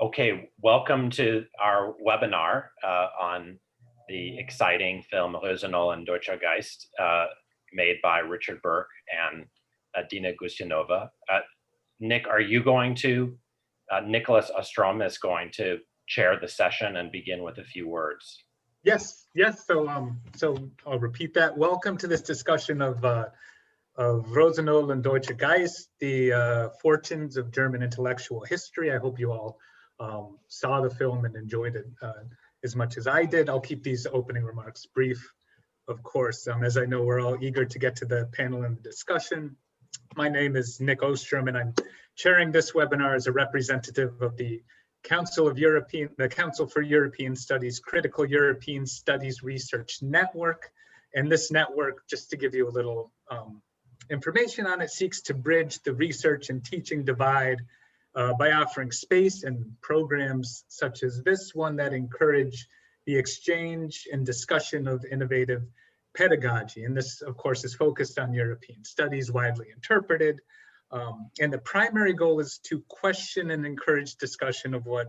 Okay, welcome to our webinar on the exciting film Roseno and Deutscher Geist, made by Richard Bourke and Dina Gusejnova. Nick, are you going to, Nicholas Ostrum is going to chair the session and begin with a few words. Yes. So I'll repeat that. Welcome to this discussion of Roseno and Deutscher Geist, the fortunes of German intellectual history. I hope you all saw the film and enjoyed it as much as I did. I'll keep these opening remarks brief, of course, as I know we're all eager to get to the panel and the discussion. My name is Nick Ostrum, and I'm chairing this webinar as a representative of the Council for European Studies Critical European Studies Research Network. And this network, just to give you a little information on it, seeks to bridge the research and teaching divide by offering space and programs such as this one that encourage the exchange and discussion of innovative pedagogy. And this, of course, is focused on European studies, widely interpreted. And the primary goal is to question and encourage discussion of what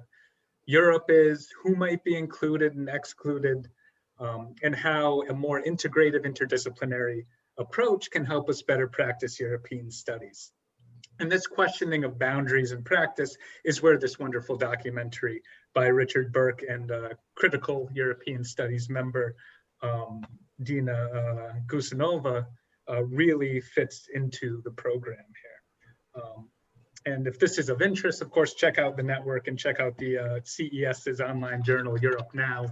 Europe is, who might be included and excluded, and how a more integrative interdisciplinary approach can help us better practice European studies. And this questioning of boundaries and practice is where this wonderful documentary by Richard Bourke and critical European studies member Dina Gusejnova really fits into the program here. And if this is of interest, of course, check out the network and check out the CES's online journal, Europe Now,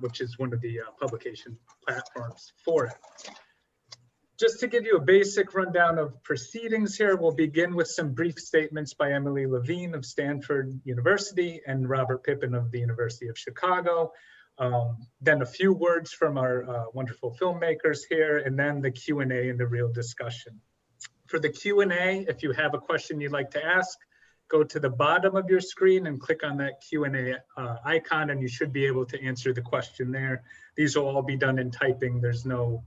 which is one of the publication platforms for it. Just to give you a basic rundown of proceedings here, we'll begin with some brief statements by Emily Levine of Stanford University and Robert Pippin of the University of Chicago. Then a few words from our wonderful filmmakers here, and then the Q&A and the real discussion. For the Q&A, if you have a question you'd like to ask, go to the bottom of your screen and click on that Q&A icon, and you should be able to answer the question there. These will all be done in typing. There's no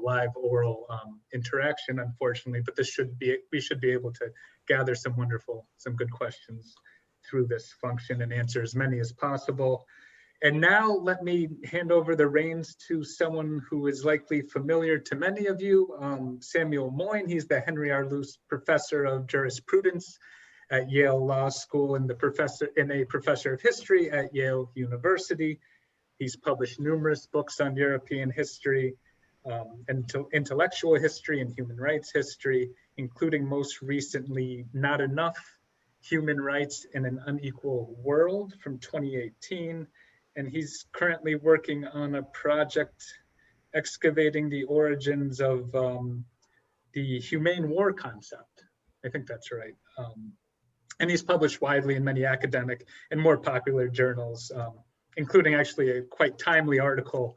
live oral interaction, unfortunately, but we should be able to gather some good questions through this function and answer as many as possible. And now let me hand over the reins to someone who is likely familiar to many of you, Samuel Moyn. He's the Henry R. Luce Professor of Jurisprudence at Yale Law School and a professor of history at Yale University. He's published numerous books on European history, and intellectual history and human rights history, including most recently, Not Enough: Human Rights in an Unequal World from 2018. And he's currently working on a project excavating the origins of the humane war concept. I think that's right. And he's published widely in many academic and more popular journals, including actually a quite timely article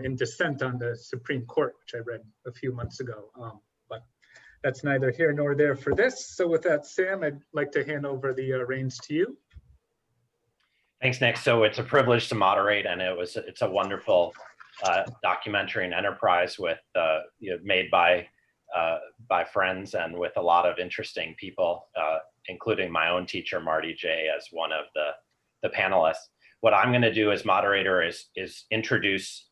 in Dissent on the Supreme Court, which I read a few months ago. But that's neither here nor there for this. So with that, Sam, I'd like to hand over the reins to you. Thanks, Nick. So it's a privilege to moderate, and it's a wonderful documentary and enterprise with made by friends and with a lot of interesting people, including my own teacher Marty J as one of the panelists. What I'm going to do as moderator is introduce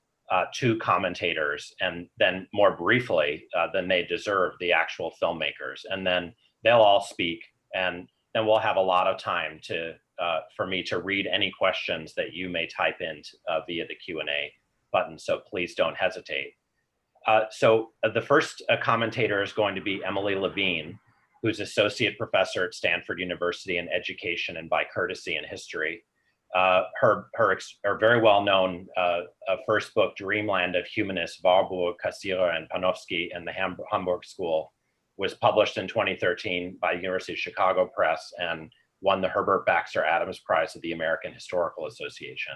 two commentators, and then more briefly than they deserve, the actual filmmakers, and then they'll all speak, and then we'll have a lot of time for me to read any questions that you may type in via the Q&A button, so please don't hesitate. So the first commentator is going to be Emily Levine, who's Associate Professor at Stanford University in Education and by Courtesy in History. Her very well-known first book, Dreamland of Humanists, Warburg, Cassirer, and Panofsky in the Hamburg School, was published in 2013 by University of Chicago Press and won the Herbert Baxter Adams Prize of the American Historical Association.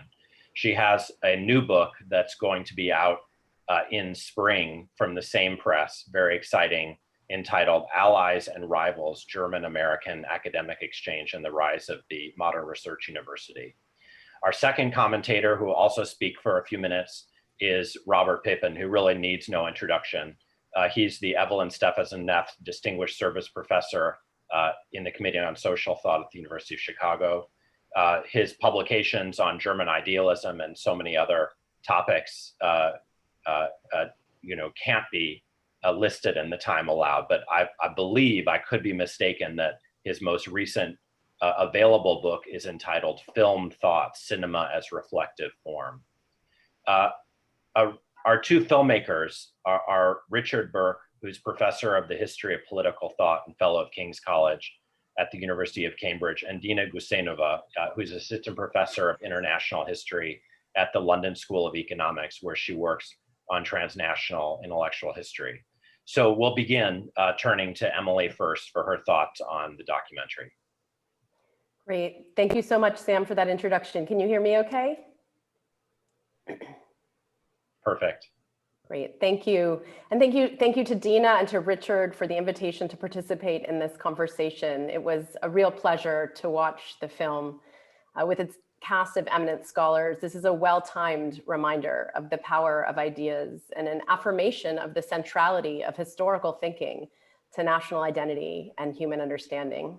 She has a new book that's going to be out in spring from the same press, very exciting, entitled Allies and Rivals, German-American Academic Exchange and the Rise of the Modern Research University. Our second commentator, who will also speak for a few minutes, is Robert Pippin, who really needs no introduction. He's the Evelyn Stefansson Neff Distinguished Service Professor in the Committee on Social Thought at the University of Chicago. His publications on German idealism and so many other topics, can't be listed in the time allowed, but I believe, I could be mistaken, that his most recent available book is entitled Film Thought, Cinema as Reflective Form. Our two filmmakers are Richard Bourke, who's professor of the history of political thought and fellow of King's College at the University of Cambridge, and Dina Gusejnova, who's assistant professor of international history at the London School of Economics, where she works on transnational intellectual history. So we'll begin turning to Emily first for her thoughts on the documentary. Great. Thank you so much, Sam, for that introduction. Can you hear me okay? Perfect. Great, thank you. And thank you to Dina and to Richard for the invitation to participate in this conversation. It was a real pleasure to watch the film with its cast of eminent scholars. This is a well-timed reminder of the power of ideas and an affirmation of the centrality of historical thinking to national identity and human understanding.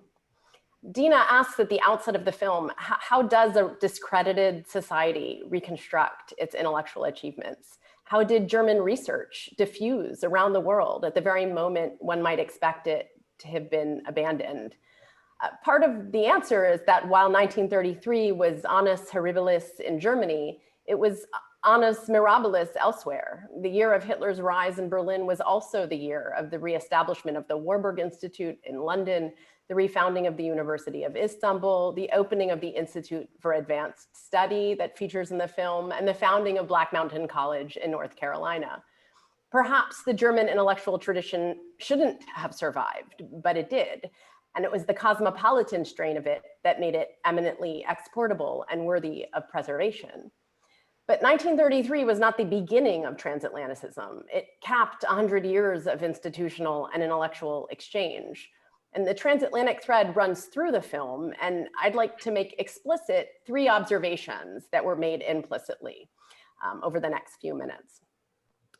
Dina asks at the outset of the film, how does a discredited society reconstruct its intellectual achievements? How did German research diffuse around the world at the very moment one might expect it to have been abandoned? Part of the answer is that while 1933 was annus horribilis in Germany, it was annus mirabilis elsewhere. The year of Hitler's rise in Berlin was also the year of the reestablishment of the Warburg Institute in London, the refounding of the University of Istanbul, the opening of the Institute for Advanced Study that features in the film, and the founding of Black Mountain College in North Carolina. Perhaps the German intellectual tradition shouldn't have survived, but it did. And it was the cosmopolitan strain of it that made it eminently exportable and worthy of preservation. But 1933 was not the beginning of transatlanticism. It capped 100 years of institutional and intellectual exchange. And the transatlantic thread runs through the film, and I'd like to make explicit 3 observations that were made implicitly over the next few minutes.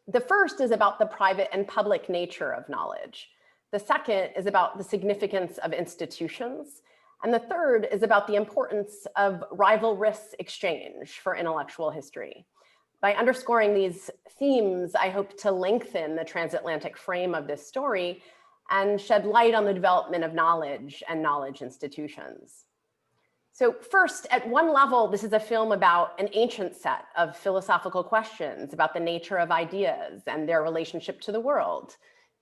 The first is about the private and public nature of knowledge. The second is about the significance of institutions. And the third is about the importance of rivalrous exchange for intellectual history. By underscoring these themes, I hope to lengthen the transatlantic frame of this story and shed light on the development of knowledge and knowledge institutions. So first, at one level, this is a film about an ancient set of philosophical questions about the nature of ideas and their relationship to the world.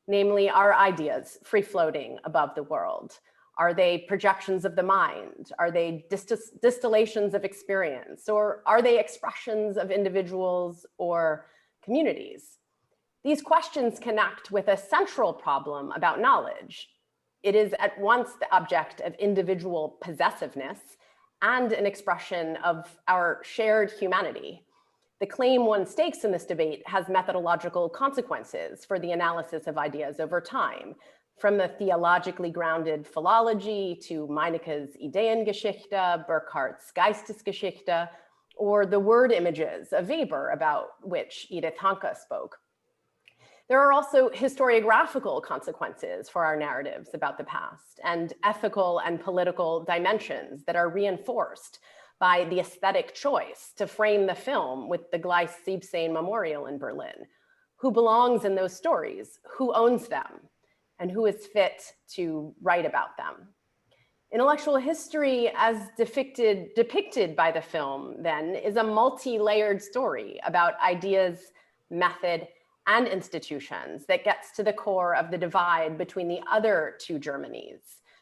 Namely, are ideas free-floating above the world? Are they projections of the mind? Are they distillations of experience? Or are they expressions of individuals or communities? These questions connect with a central problem about knowledge. It is at once the object of individual possessiveness and an expression of our shared humanity. The claim one stakes in this debate has methodological consequences for the analysis of ideas over time, from the theologically grounded philology to Meineke's Ideengeschichte, Burckhardt's Geistesgeschichte, or the word images of Weber about which Edith Hanke spoke. There are also historiographical consequences for our narratives about the past and ethical and political dimensions that are reinforced by the aesthetic choice to frame the film with the Gleis-Siebzehn Memorial in Berlin. Who belongs in those stories? Who owns them? And who is fit to write about them? Intellectual history, as depicted by the film, then, is a multi-layered story about ideas, method, and institutions that gets to the core of the divide between the other 2 Germanys,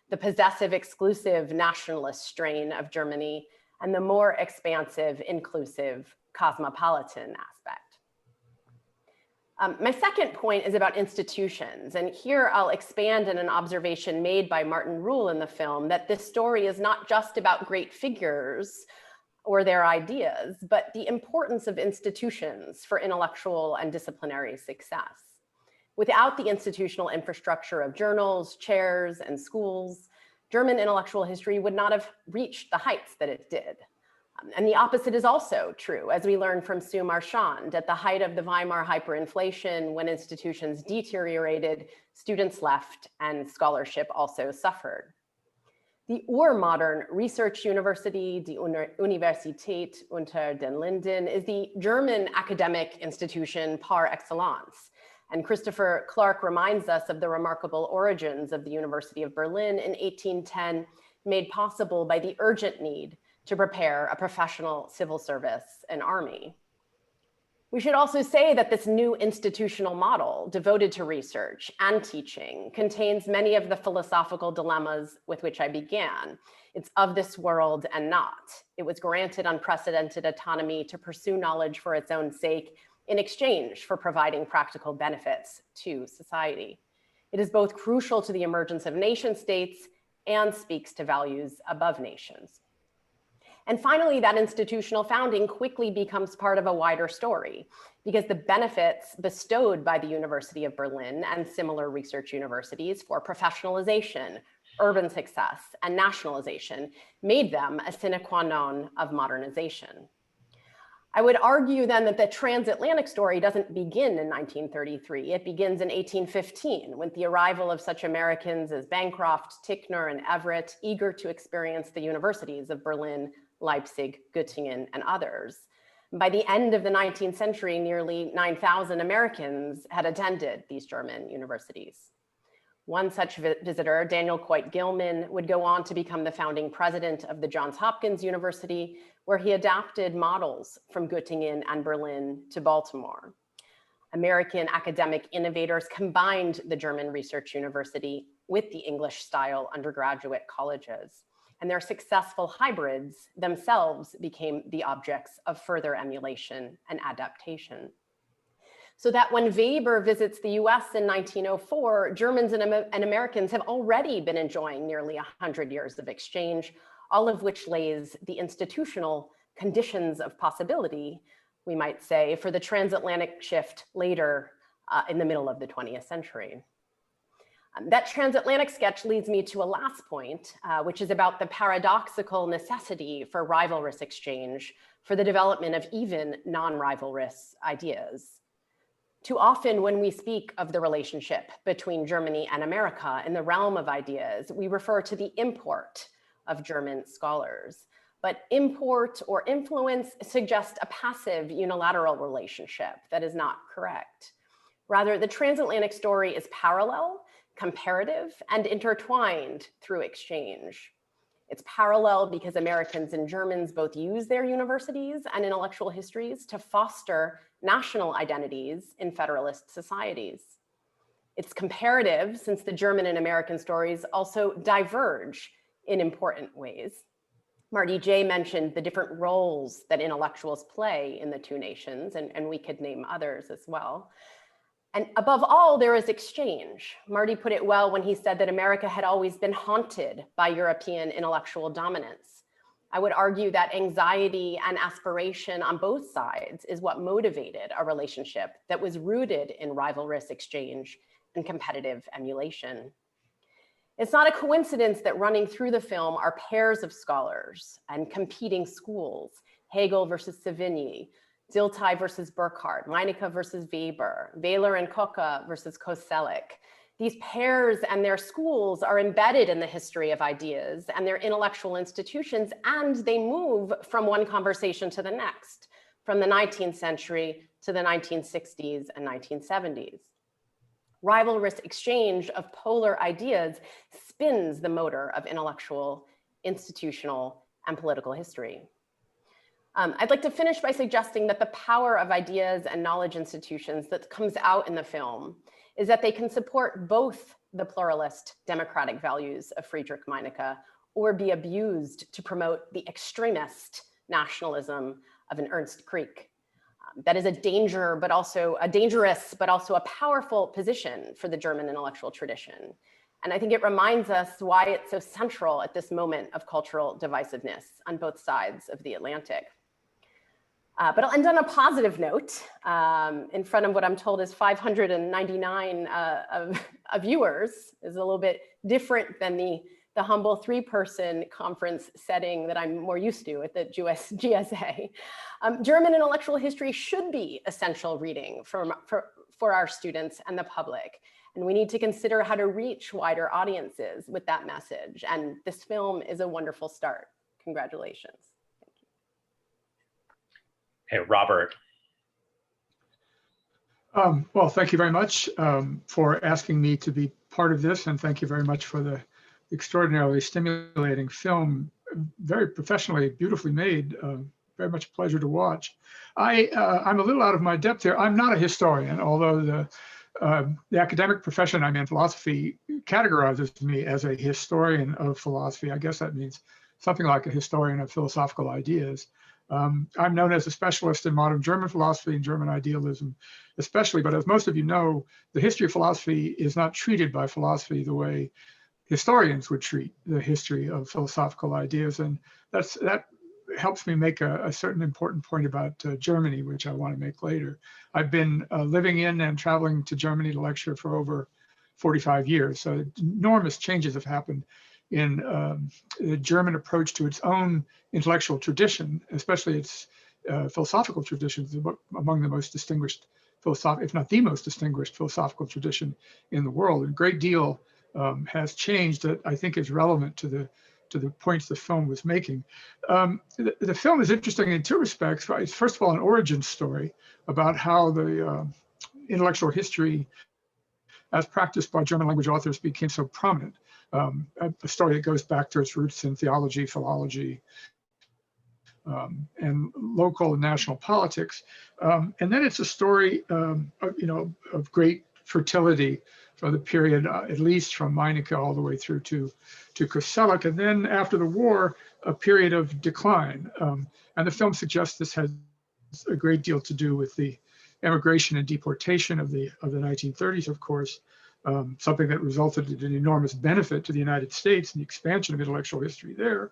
the possessive, exclusive, nationalist strain of Germany, and the more expansive, inclusive, cosmopolitan aspect. My second point is about institutions, and here I'll expand on an observation made by Martin Rule in the film that this story is not just about great figures or their ideas, but the importance of institutions for intellectual and disciplinary success. Without the institutional infrastructure of journals, chairs, and schools, German intellectual history would not have reached the heights that it did. And the opposite is also true, as we learned from Sue Marchand. At the height of the Weimar hyperinflation, when institutions deteriorated, students left and scholarship also suffered. The Urmodern Research University, die Universität unter den Linden, is the German academic institution par excellence. And Christopher Clark reminds us of the remarkable origins of the University of Berlin in 1810, made possible by the urgent need to prepare a professional civil service and army. We should also say that this new institutional model devoted to research and teaching contains many of the philosophical dilemmas with which I began. It's of this world and not. It was granted unprecedented autonomy to pursue knowledge for its own sake in exchange for providing practical benefits to society. It is both crucial to the emergence of nation states and speaks to values above nations. And finally, that institutional founding quickly becomes part of a wider story, because the benefits bestowed by the University of Berlin and similar research universities for professionalization, urban success, and nationalization made them a sine qua non of modernization. I would argue then that the transatlantic story doesn't begin in 1933. It begins in 1815 with the arrival of such Americans as Bancroft, Ticknor, and Everett, eager to experience the universities of Berlin, Leipzig, Göttingen, and others. By the end of the 19th century, nearly 9,000 Americans had attended these German universities. One such visitor, Daniel Coit Gilman, would go on to become the founding president of the Johns Hopkins University, where he adapted models from Göttingen and Berlin to Baltimore. American academic innovators combined the German research university with the English-style undergraduate colleges, and their successful hybrids themselves became the objects of further emulation and adaptation. So that when Weber visits the US in 1904, Germans and Americans have already been enjoying nearly 100 years of exchange, all of which lays the institutional conditions of possibility, we might say, for the transatlantic shift later in the middle of the 20th century. That transatlantic sketch leads me to a last point, which is about the paradoxical necessity for rivalrous exchange for the development of even non-rivalrous ideas. Too often when we speak of the relationship between Germany and America in the realm of ideas, we refer to the import of German scholars. But import or influence suggests a passive unilateral relationship that is not correct. Rather, the transatlantic story is parallel, comparative, and intertwined through exchange. It's parallel because Americans and Germans both use their universities and intellectual histories to foster national identities in federalist societies. It's comparative since the German and American stories also diverge in important ways. Marty J. mentioned the different roles that intellectuals play in the two nations, and we could name others as well. And above all, there is exchange. Marty put it well when he said that America had always been haunted by European intellectual dominance. I would argue that anxiety and aspiration on both sides is what motivated a relationship that was rooted in rivalrous exchange and competitive emulation. It's not a coincidence that running through the film are pairs of scholars and competing schools, Hegel versus Savigny, Dilthey versus Burckhardt, Meinecke versus Weber, Wehler and Koch versus Koselleck. These pairs and their schools are embedded in the history of ideas and their intellectual institutions, and they move from one conversation to the next, from the 19th century to the 1960s and 1970s. Rivalrous exchange of polar ideas spins the motor of intellectual, institutional, and political history. I'd like to finish by suggesting that the power of ideas and knowledge institutions that comes out in the film is that they can support both the pluralist democratic values of Friedrich Meinecke or be abused to promote the extremist nationalism of an Ernst Krieg. That is a dangerous, but also a powerful position for the German intellectual tradition. And I think it reminds us why it's so central at this moment of cultural divisiveness on both sides of the Atlantic. But I'll end on a positive note in front of what I'm told is 599 viewers, is a little bit different than the the humble 3-person conference setting that I'm more used to at the GSA. German intellectual history should be essential reading for our students and the public. And we need to consider how to reach wider audiences with that message. And this film is a wonderful start. Congratulations. Thank you. Hey, Robert. Well, thank you very much for asking me to be part of this, and thank you very much for the extraordinarily stimulating film, very professionally, beautifully made, very much a pleasure to watch. I'm a little out of my depth here. I'm not a historian, although the academic profession I'm in, philosophy, categorizes me as a historian of philosophy. I guess that means something like a historian of philosophical ideas. I'm known as a specialist in modern German philosophy and German idealism, especially, but as most of you know, the history of philosophy is not treated by philosophy the way historians would treat the history of philosophical ideas. And that helps me make a certain important point about Germany, which I want to make later. I've been living in and traveling to Germany to lecture for over 45 years. So enormous changes have happened in the German approach to its own intellectual tradition, especially its philosophical traditions, among the most distinguished if not the most distinguished philosophical tradition in the world. A great deal has changed that I think is relevant to the points the film was making. The film is interesting in two respects. It's first of all an origin story about how the intellectual history as practiced by German language authors became so prominent. A story that goes back to its roots in theology, philology, and local and national politics. And then it's a story of great fertility for the period, at least from Meinecke all the way through to Koselleck. And then after the war, a period of decline. And the film suggests this has a great deal to do with the emigration and deportation of the 1930s, of course, something that resulted in an enormous benefit to the United States and the expansion of intellectual history there,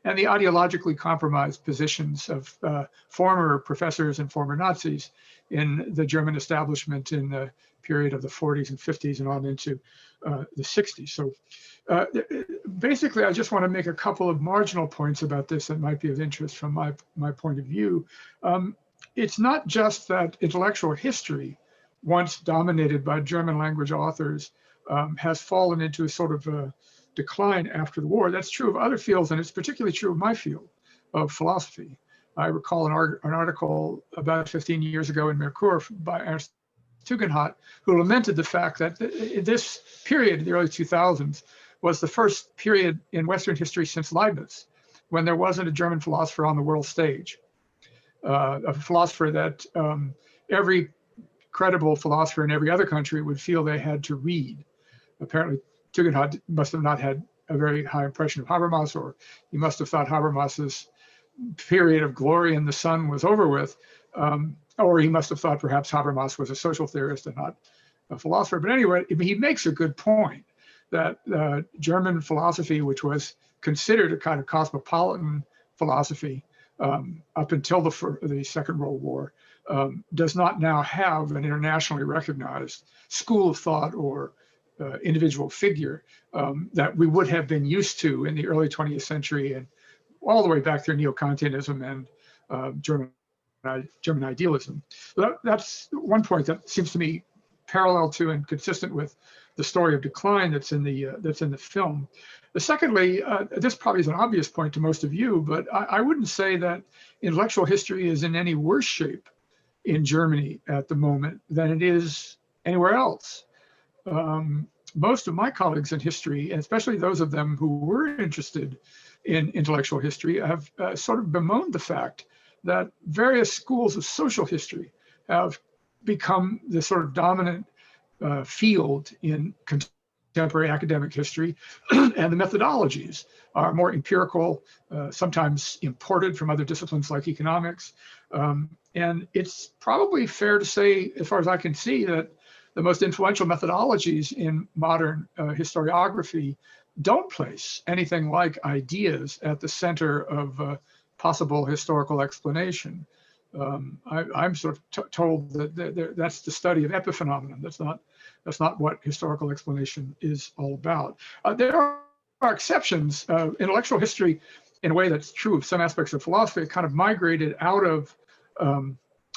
and the ideologically compromised positions of former professors and former Nazis in the German establishment in the period of the 40s and 50s and on into the 60s. So basically, I just want to make a couple of marginal points about this that might be of interest from my point of view. It's not just that intellectual history, once dominated by German language authors, has fallen into a sort of a decline after the war. That's true of other fields, and it's particularly true of my field of philosophy. I recall an article about 15 years ago in Merkur by Ernst Tugendhat, who lamented the fact that this period, the early 2000s, was the first period in Western history since Leibniz when there wasn't a German philosopher on the world stage, a philosopher that every credible philosopher in every other country would feel they had to read. Apparently, Tugendhat must have not had a very high impression of Habermas, or he must have thought Habermas's period of glory in the sun was over with, or he must have thought perhaps Habermas was a social theorist and not a philosopher. But anyway, he makes a good point that German philosophy, which was considered a kind of cosmopolitan philosophy up until the Second World War, does not now have an internationally recognized school of thought or individual figure that we would have been used to in the early 20th century and all the way back through neo-Kantianism and German idealism. So that's one point that seems to me parallel to and consistent with the story of decline that's in the film. Secondly, this probably is an obvious point to most of you, but I wouldn't say that intellectual history is in any worse shape in Germany at the moment than it is anywhere else. Most of my colleagues in history, and especially those of them who were interested in intellectual history, have sort of bemoaned the fact that various schools of social history have become the sort of dominant field in contemporary academic history, and the methodologies are more empirical, sometimes imported from other disciplines like economics. And it's probably fair to say, as far as I can see, that the most influential methodologies in modern historiography don't place anything like ideas at the center of possible historical explanation. I'm sort of told that that's the study of epiphenomenon. That's not what historical explanation is all about. There are exceptions. Intellectual history, in a way that's true of some aspects of philosophy, it kind of migrated out of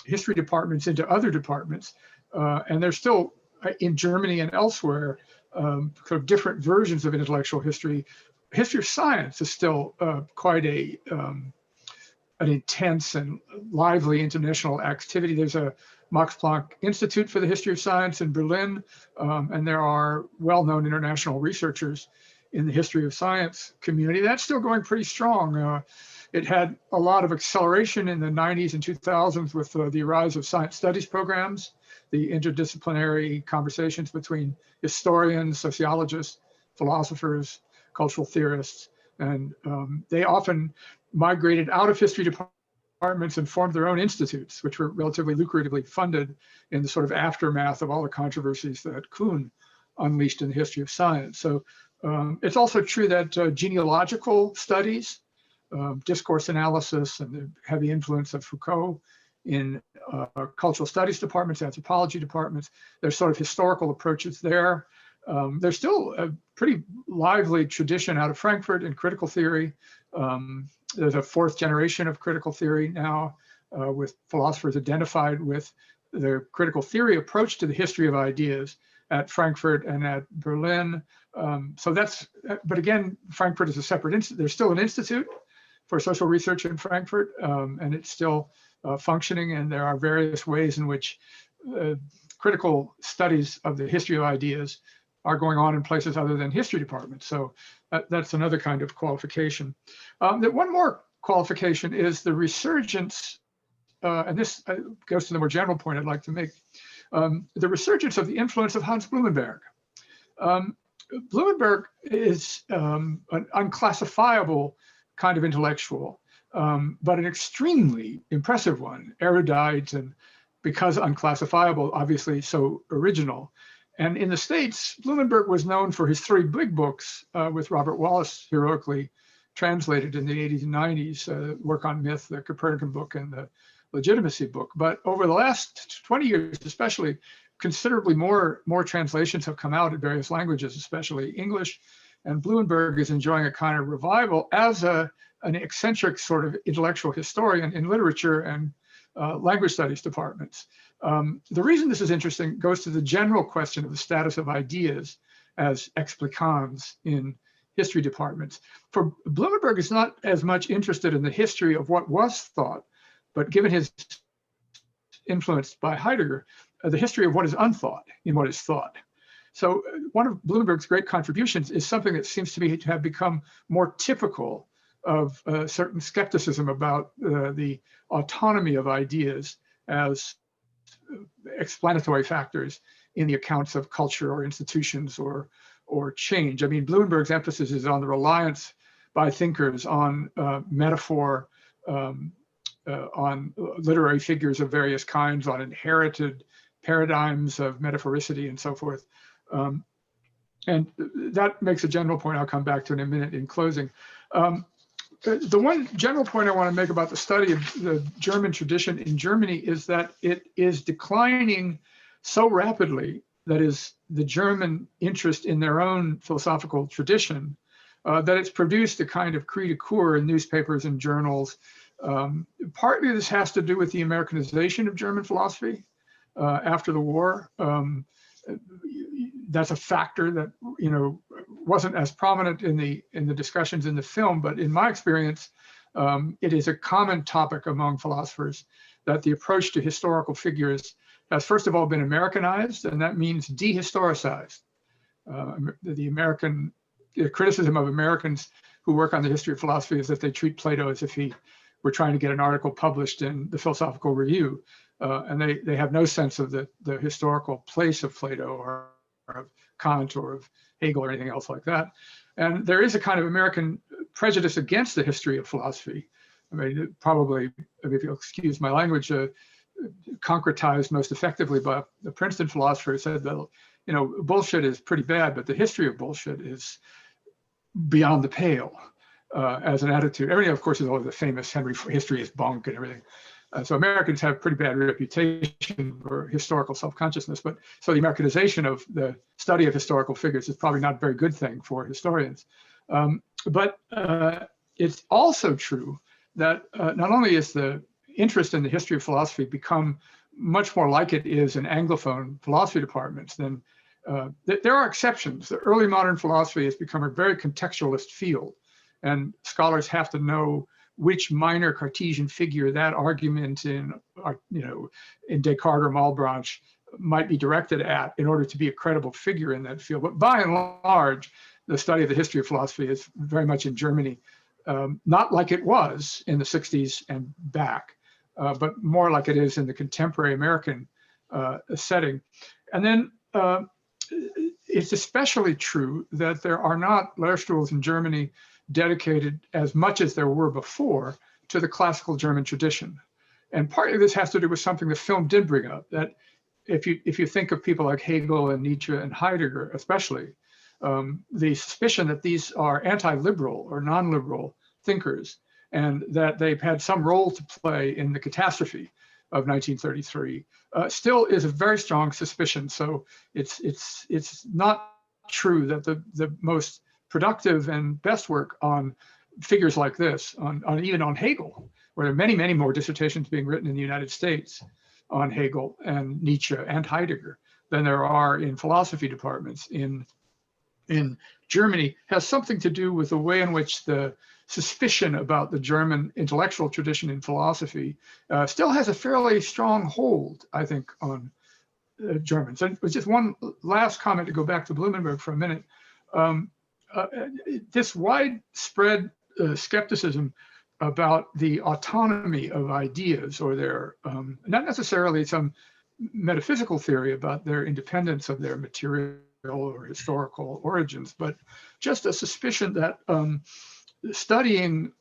history departments into other departments. And there's still, in Germany and elsewhere, kind of different versions of intellectual history. History of science is still quite an intense and lively international activity. There's a Max Planck Institute for the History of Science in Berlin, and there are well-known international researchers in the history of science community. That's still going pretty strong. It had a lot of acceleration in the 90s and 2000s with the rise of science studies programs, the interdisciplinary conversations between historians, sociologists, philosophers, cultural theorists, and they often migrated out of history departments and formed their own institutes, which were relatively lucratively funded in the sort of aftermath of all the controversies that Kuhn unleashed in the history of science. So it's also true that genealogical studies, discourse analysis, and the heavy influence of Foucault in cultural studies departments, anthropology departments, there's sort of historical approaches there. There's still a pretty lively tradition out of Frankfurt in critical theory. There's a fourth generation of critical theory now with philosophers identified with the critical theory approach to the history of ideas at Frankfurt and at Berlin. So that's, but again, Frankfurt is a separate institute. There's still an institute for social research in Frankfurt, and it's still functioning, and there are various ways in which critical studies of the history of ideas are going on in places other than history departments. So that's another kind of qualification. One more qualification is the resurgence, and this goes to the more general point I'd like to make, the resurgence of the influence of Hans Blumenberg. Blumenberg is an unclassifiable kind of intellectual, but an extremely impressive one, erudite, and because unclassifiable, obviously so original. And in the States, Blumenberg was known for his three big books, with Robert Wallace heroically translated in the 80s and 90s, Work on Myth, the Copernican book, and the Legitimacy book. But over the last 20 years, especially, considerably more translations have come out in various languages, especially English. And Blumenberg is enjoying a kind of revival as an eccentric sort of intellectual historian in literature and language studies departments. The reason this is interesting goes to the general question of the status of ideas as explicans in history departments. For Blumenberg is not as much interested in the history of what was thought, but given his influence by Heidegger, the history of what is unthought in what is thought. So one of Blumenberg's great contributions is something that seems to me to have become more typical of certain skepticism about the autonomy of ideas as explanatory factors in the accounts of culture or institutions or change. I mean, Blumenberg's emphasis is on the reliance by thinkers on metaphor, on literary figures of various kinds, on inherited paradigms of metaphoricity and so forth. And that makes a general point I'll come back to in a minute in closing. The one general point I want to make about the study of the German tradition in Germany is that it is declining so rapidly, that is the German interest in their own philosophical tradition, that it's produced a kind of cri de coeur in newspapers and journals. Partly this has to do with the Americanization of German philosophy after the war. That's a factor that, you know, wasn't as prominent in the discussions in the film, but in my experience, it is a common topic among philosophers that the approach to historical figures has first of all been Americanized, and that means dehistoricized. The American criticism of Americans who work on the history of philosophy is that they treat Plato as if he were trying to get an article published in the Philosophical Review, and they have no sense of the historical place of Plato or of Kant or of Hegel or anything else like that. And there is a kind of American prejudice against the history of philosophy. I mean, probably, if you'll excuse my language, concretized most effectively by the Princeton philosopher who said that, you know, bullshit is pretty bad, but the history of bullshit is beyond the pale as an attitude. Everything, of course, is always the famous Henry history is bunk and everything. So Americans have pretty bad reputation for historical self-consciousness, but so the Americanization of the study of historical figures is probably not a very good thing for historians. But it's also true that not only is the interest in the history of philosophy become much more like it is in Anglophone philosophy departments than there are exceptions. The early modern philosophy has become a very contextualist field, and scholars have to know which minor Cartesian figure that argument in Descartes or Malebranche might be directed at in order to be a credible figure in that field. But by and large, the study of the history of philosophy is very much in Germany, not like it was in the 60s and back, but more like it is in the contemporary American setting. And then it's especially true that there are not Lehrstuhls in Germany dedicated as much as there were before to the classical German tradition. And partly this has to do with something the film did bring up, that if you think of people like Hegel and Nietzsche and Heidegger especially, the suspicion that these are anti-liberal or non-liberal thinkers, and that they've had some role to play in the catastrophe of 1933, still is a very strong suspicion. So it's not true that the most productive and best work on figures like this, even on Hegel, where there are many, many more dissertations being written in the United States on Hegel and Nietzsche and Heidegger than there are in philosophy departments in Germany, has something to do with the way in which the suspicion about the German intellectual tradition in philosophy still has a fairly strong hold, I think, on Germans. And just one last comment to go back to Blumenberg for a minute. This widespread skepticism about the autonomy of ideas, or their, not necessarily some metaphysical theory about their independence of their material or historical origins, but just a suspicion that studying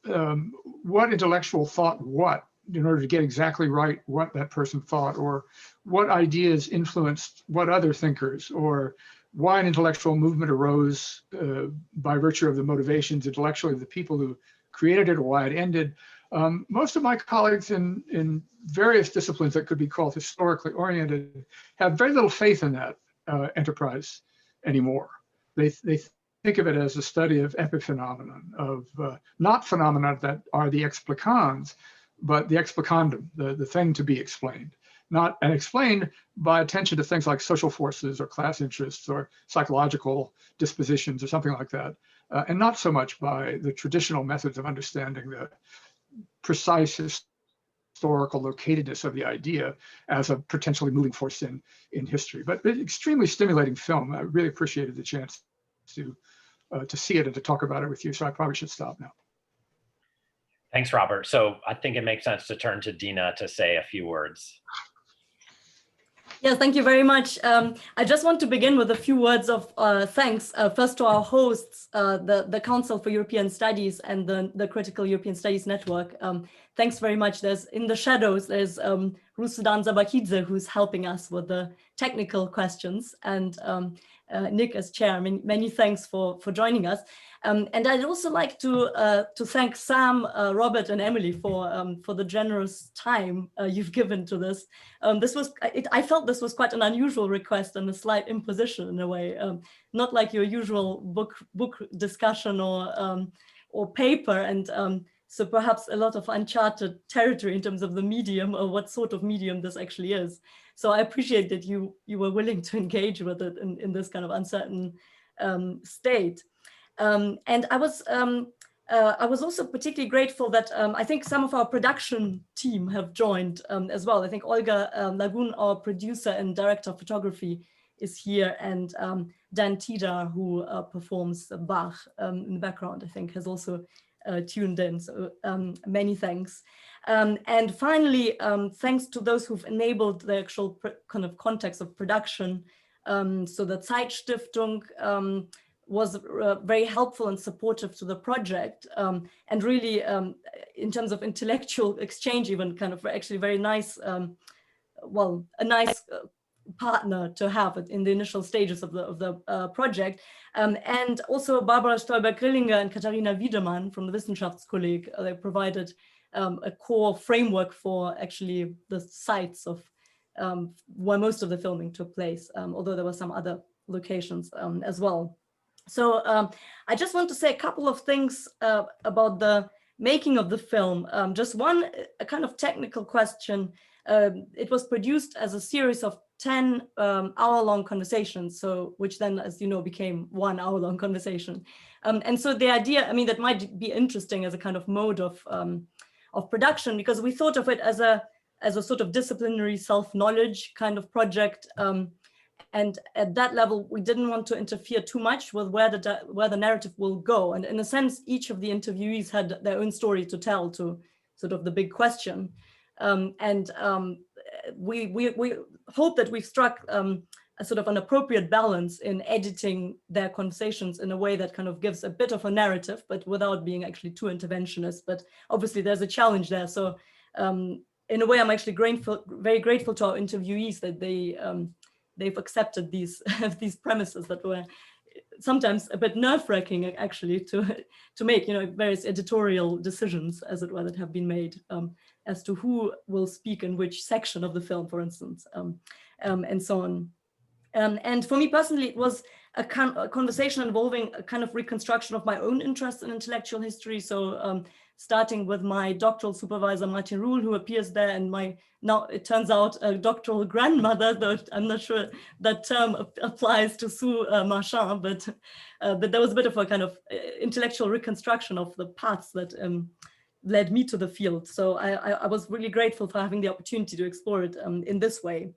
what intellectual thought what, in order to get exactly right what that person thought, or what ideas influenced what other thinkers, or why an intellectual movement arose by virtue of the motivations intellectually of the people who created it, or why it ended. Most of my colleagues in various disciplines that could be called historically oriented have very little faith in that enterprise anymore. They think of it as a study of epiphenomenon, of not phenomena that are the explicans, but the explicandum, the thing to be explained. Not and explained by attention to things like social forces or class interests or psychological dispositions or something like that, and not so much by the traditional methods of understanding the precise historical locatedness of the idea as a potentially moving force in history. But extremely stimulating film. I really appreciated the chance to see it and to talk about it with you. So I probably should stop now. Thanks, Robert. So I think it makes sense to turn to Dina to say a few words. Yes, thank you very much. I just want to begin with a few words of thanks. First to our hosts, the Council for European Studies and the Critical European Studies Network. Thanks very much. There's in the shadows, there's Ruslan Zabakidze, who's helping us with the technical questions, and Nick as chair. Many thanks for joining us. And I'd also like to thank Sam, Robert, and Emily for the generous time you've given to this. I felt this was quite an unusual request and a slight imposition in a way, not like your usual book discussion or paper, and so perhaps a lot of uncharted territory in terms of the medium or what sort of medium this actually is. So I appreciate that you were willing to engage with it in this kind of uncertain state. And I was also particularly grateful that I think some of our production team have joined as well. I think Olga Lagun, our producer and director of photography, is here, and Dan Tidar, who performs Bach in the background, I think has also tuned in. So many thanks. And finally, thanks to those who've enabled the actual kind of context of production. So the Zeitstiftung was very helpful and supportive to the project, and really in terms of intellectual exchange, even kind of actually very nice, well, a nice partner to have in the initial stages of the project. And also Barbara Stolberg-Grillinger and Katharina Wiedemann from the Wissenschaftskolleg, they provided a core framework for actually the sites of where most of the filming took place, although there were some other locations as well. So I just want to say a couple of things about the making of the film. Just one, a kind of technical question. It was produced as a series of 10 hour-long conversations, so which then, as you know, became 1 hour-long conversation. And so the idea, I mean, that might be interesting as a kind of mode of production, because we thought of it as a sort of disciplinary self-knowledge kind of project. And at that level, we didn't want to interfere too much with where the narrative will go. And in a sense, each of the interviewees had their own story to tell to sort of the big question. We hope that we've struck a sort of an appropriate balance in editing their conversations in a way that kind of gives a bit of a narrative, but without being actually too interventionist. But obviously there's a challenge there. So in a way, I'm actually very grateful to our interviewees that they've accepted these these premises that were sometimes a bit nerve-wracking actually to make, you know, various editorial decisions, as it were, that have been made as to who will speak in which section of the film, for instance, and so on. And for me personally, it was a conversation involving a kind of reconstruction of my own interest in intellectual history. So starting with my doctoral supervisor, Martin Ruhl, who appears there, and my, now it turns out, a doctoral grandmother, though I'm not sure that term applies to Sue Marchand, but there was a bit of a kind of intellectual reconstruction of the paths that led me to the field. So I was really grateful for having the opportunity to explore it in this way.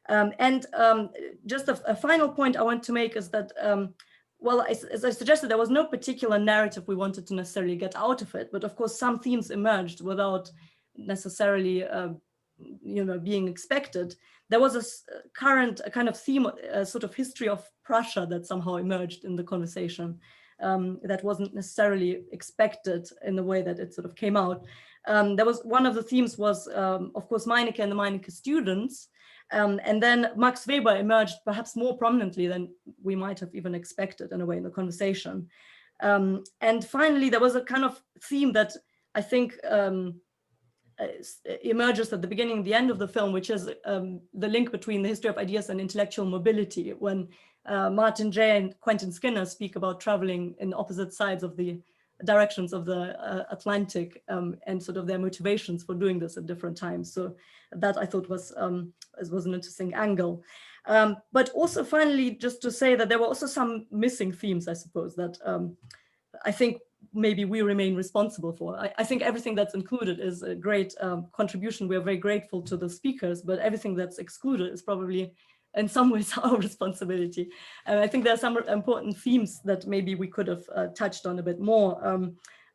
Just a final point I want to make is that, well, as I suggested, there was no particular narrative we wanted to necessarily get out of it, but of course some themes emerged without necessarily, you know, being expected. There was a kind of theme, a sort of history of Prussia that somehow emerged in the conversation that wasn't necessarily expected in the way that it sort of came out. There was, one of the themes was, of course, Meinecke and the Meinecke students. And then Max Weber emerged perhaps more prominently than we might have even expected in a way in the conversation. And finally, there was a kind of theme that I think emerges at the beginning and the end of the film, which is the link between the history of ideas and intellectual mobility. When Martin Jay and Quentin Skinner speak about traveling in opposite sides of the directions of the Atlantic and sort of their motivations for doing this at different times. So that I thought was an interesting angle. But also finally, just to say that there were also some missing themes, I suppose, that I think maybe we remain responsible for. I think everything that's included is a great contribution. We are very grateful to the speakers, but everything that's excluded is probably in some ways our responsibility. And I think there are some important themes that maybe we could have touched on a bit more.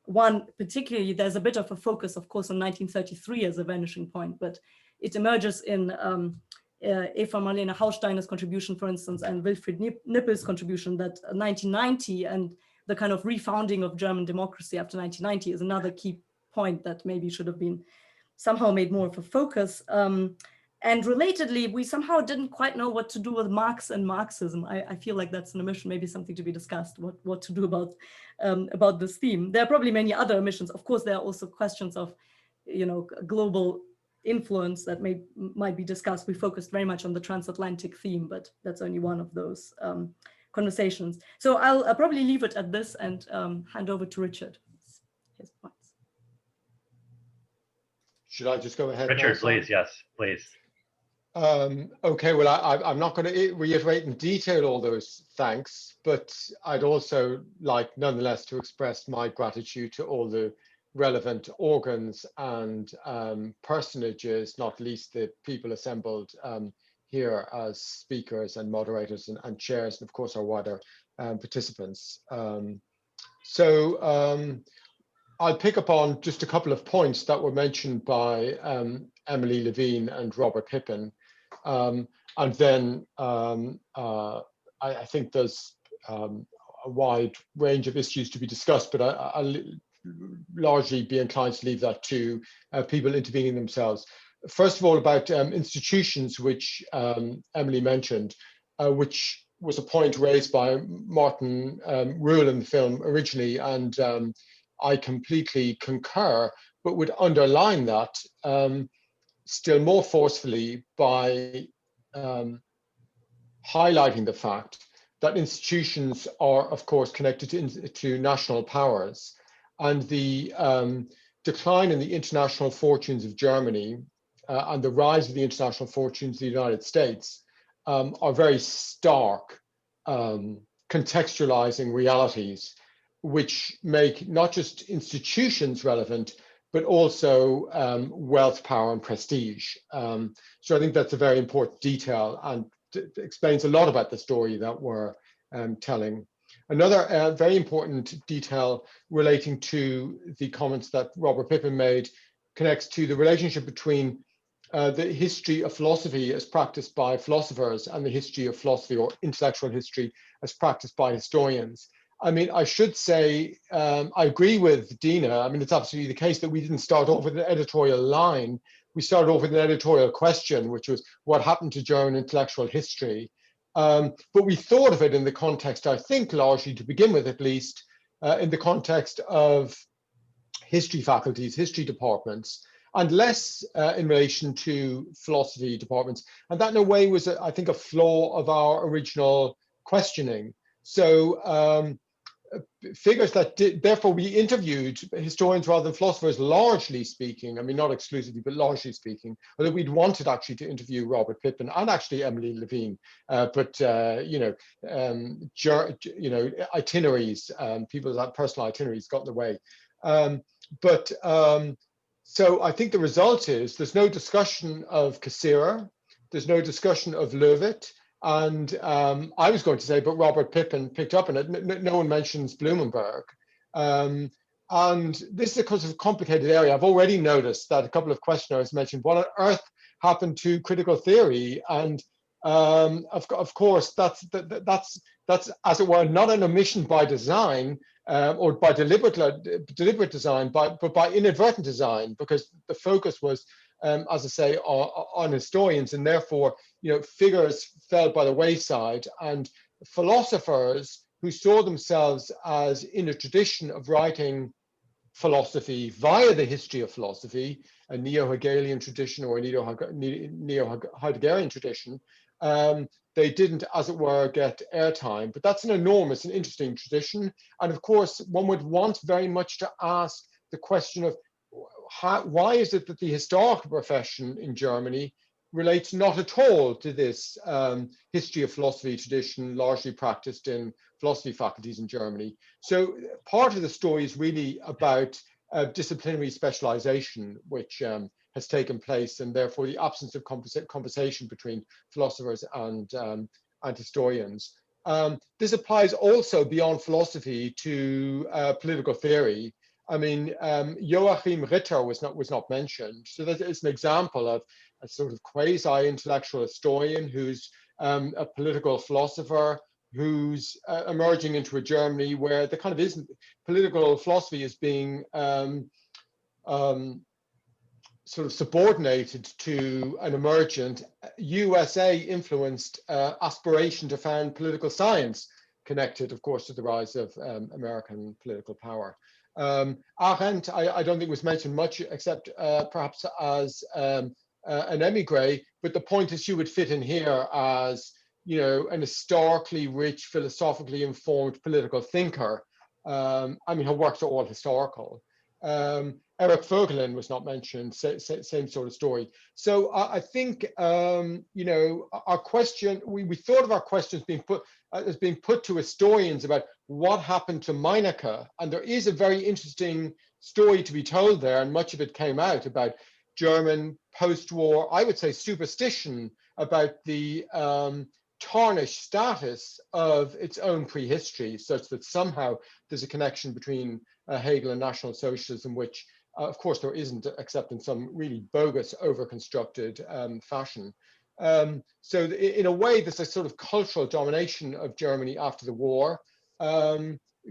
One, particularly, there's a bit of a focus, of course, on 1933 as a vanishing point, but it emerges in Eva Marlene Hausteiner's contribution, for instance, and Wilfried Nippel's contribution, that 1990 and the kind of refounding of German democracy after 1990 is another key point that maybe should have been somehow made more of a focus. And relatedly, we somehow didn't quite know what to do with Marx and Marxism. I feel like that's an omission, maybe something to be discussed, what to do about this theme. There are probably many other omissions. Of course, there are also questions of, you know, global influence that might be discussed. We focused very much on the transatlantic theme, but that's only one of those conversations. So I'll probably leave it at this and hand over to Richard. His points. Should I just go ahead? Richard, please, yes, please. Okay, well, I'm not going to reiterate in detail all those thanks, but I'd also like nonetheless to express my gratitude to all the relevant organs and personages, not least the people assembled here as speakers and moderators and chairs, and of course our wider participants. I'll pick up on just a couple of points that were mentioned by Emily Levine and Robert Pippin. And then I think there's a wide range of issues to be discussed, but I'll largely be inclined to leave that to people intervening themselves. First of all, about institutions, which Emily mentioned, which was a point raised by Martin Ruhl in the film originally, and I completely concur, but would underline that still more forcefully by highlighting the fact that institutions are, of course, connected to national powers, and the decline in the international fortunes of Germany and the rise of the international fortunes of the United States are very stark, contextualizing realities, which make not just institutions relevant, but also wealth, power, and prestige. So I think that's a very important detail, and explains a lot about the story that we're telling. Another very important detail relating to the comments that Robert Pippin made connects to the relationship between the history of philosophy as practiced by philosophers and the history of philosophy, or intellectual history, as practiced by historians. I mean, I should say, I agree with Dina. I mean, it's absolutely the case that we didn't start off with an editorial line. We started off with an editorial question, which was what happened to German intellectual history. But we thought of it in the context, I think, largely to begin with, at least, in the context of history faculties, history departments, and less in relation to philosophy departments. And that, in a way, was, I think, a flaw of our original questioning. So figures that therefore we interviewed historians rather than philosophers, largely speaking. I mean, not exclusively, but largely speaking. Although we'd wanted actually to interview Robert Pippin and actually Emily Levine, but itineraries, people's personal itineraries got in the way. So I think the result is there's no discussion of Cassirer, there's no discussion of Löwit. And I was going to say, but Robert Pippin picked up on it. No one mentions Blumenberg. And this is a kind of complicated area. I've already noticed that a couple of questioners mentioned what on earth happened to critical theory. And of course, that's as it were, not an omission by design or by deliberate design, but by inadvertent design, because the focus was, as I say, on historians, and therefore, figures fell by the wayside, and philosophers who saw themselves as in a tradition of writing philosophy via the history of philosophy, a neo-Hegelian tradition or a neo-Heideggerian tradition, they didn't, as it were, get airtime. But that's an enormous and interesting tradition. And of course, one would want very much to ask the question of why is it that the historical profession in Germany relates not at all to this history of philosophy tradition largely practiced in philosophy faculties in Germany. So part of the story is really about disciplinary specialization, which has taken place, and therefore the absence of conversation between philosophers and historians. This applies also beyond philosophy to political theory. I mean, Joachim Ritter was not mentioned. So that is an example of a sort of quasi-intellectual historian who's a political philosopher who's emerging into a Germany where the kind of political philosophy is being sort of subordinated to an emergent USA-influenced aspiration to found political science, connected, of course, to the rise of American political power. Arendt, I don't think was mentioned much, except perhaps as an emigre, but the point is she would fit in here as, an historically rich, philosophically informed political thinker. I mean, her works are all historical. Eric Voegelin was not mentioned, same sort of story. So I think, our question, we thought of our questions as being put to historians about what happened to Meinecke. And there is a very interesting story to be told there, and much of it came out about German post-war, I would say, superstition about the tarnished status of its own prehistory, such that somehow there's a connection between Hegel and National Socialism, which of course there isn't, except in some really bogus, over-constructed fashion. So in a way, there's a sort of cultural domination of Germany after the war,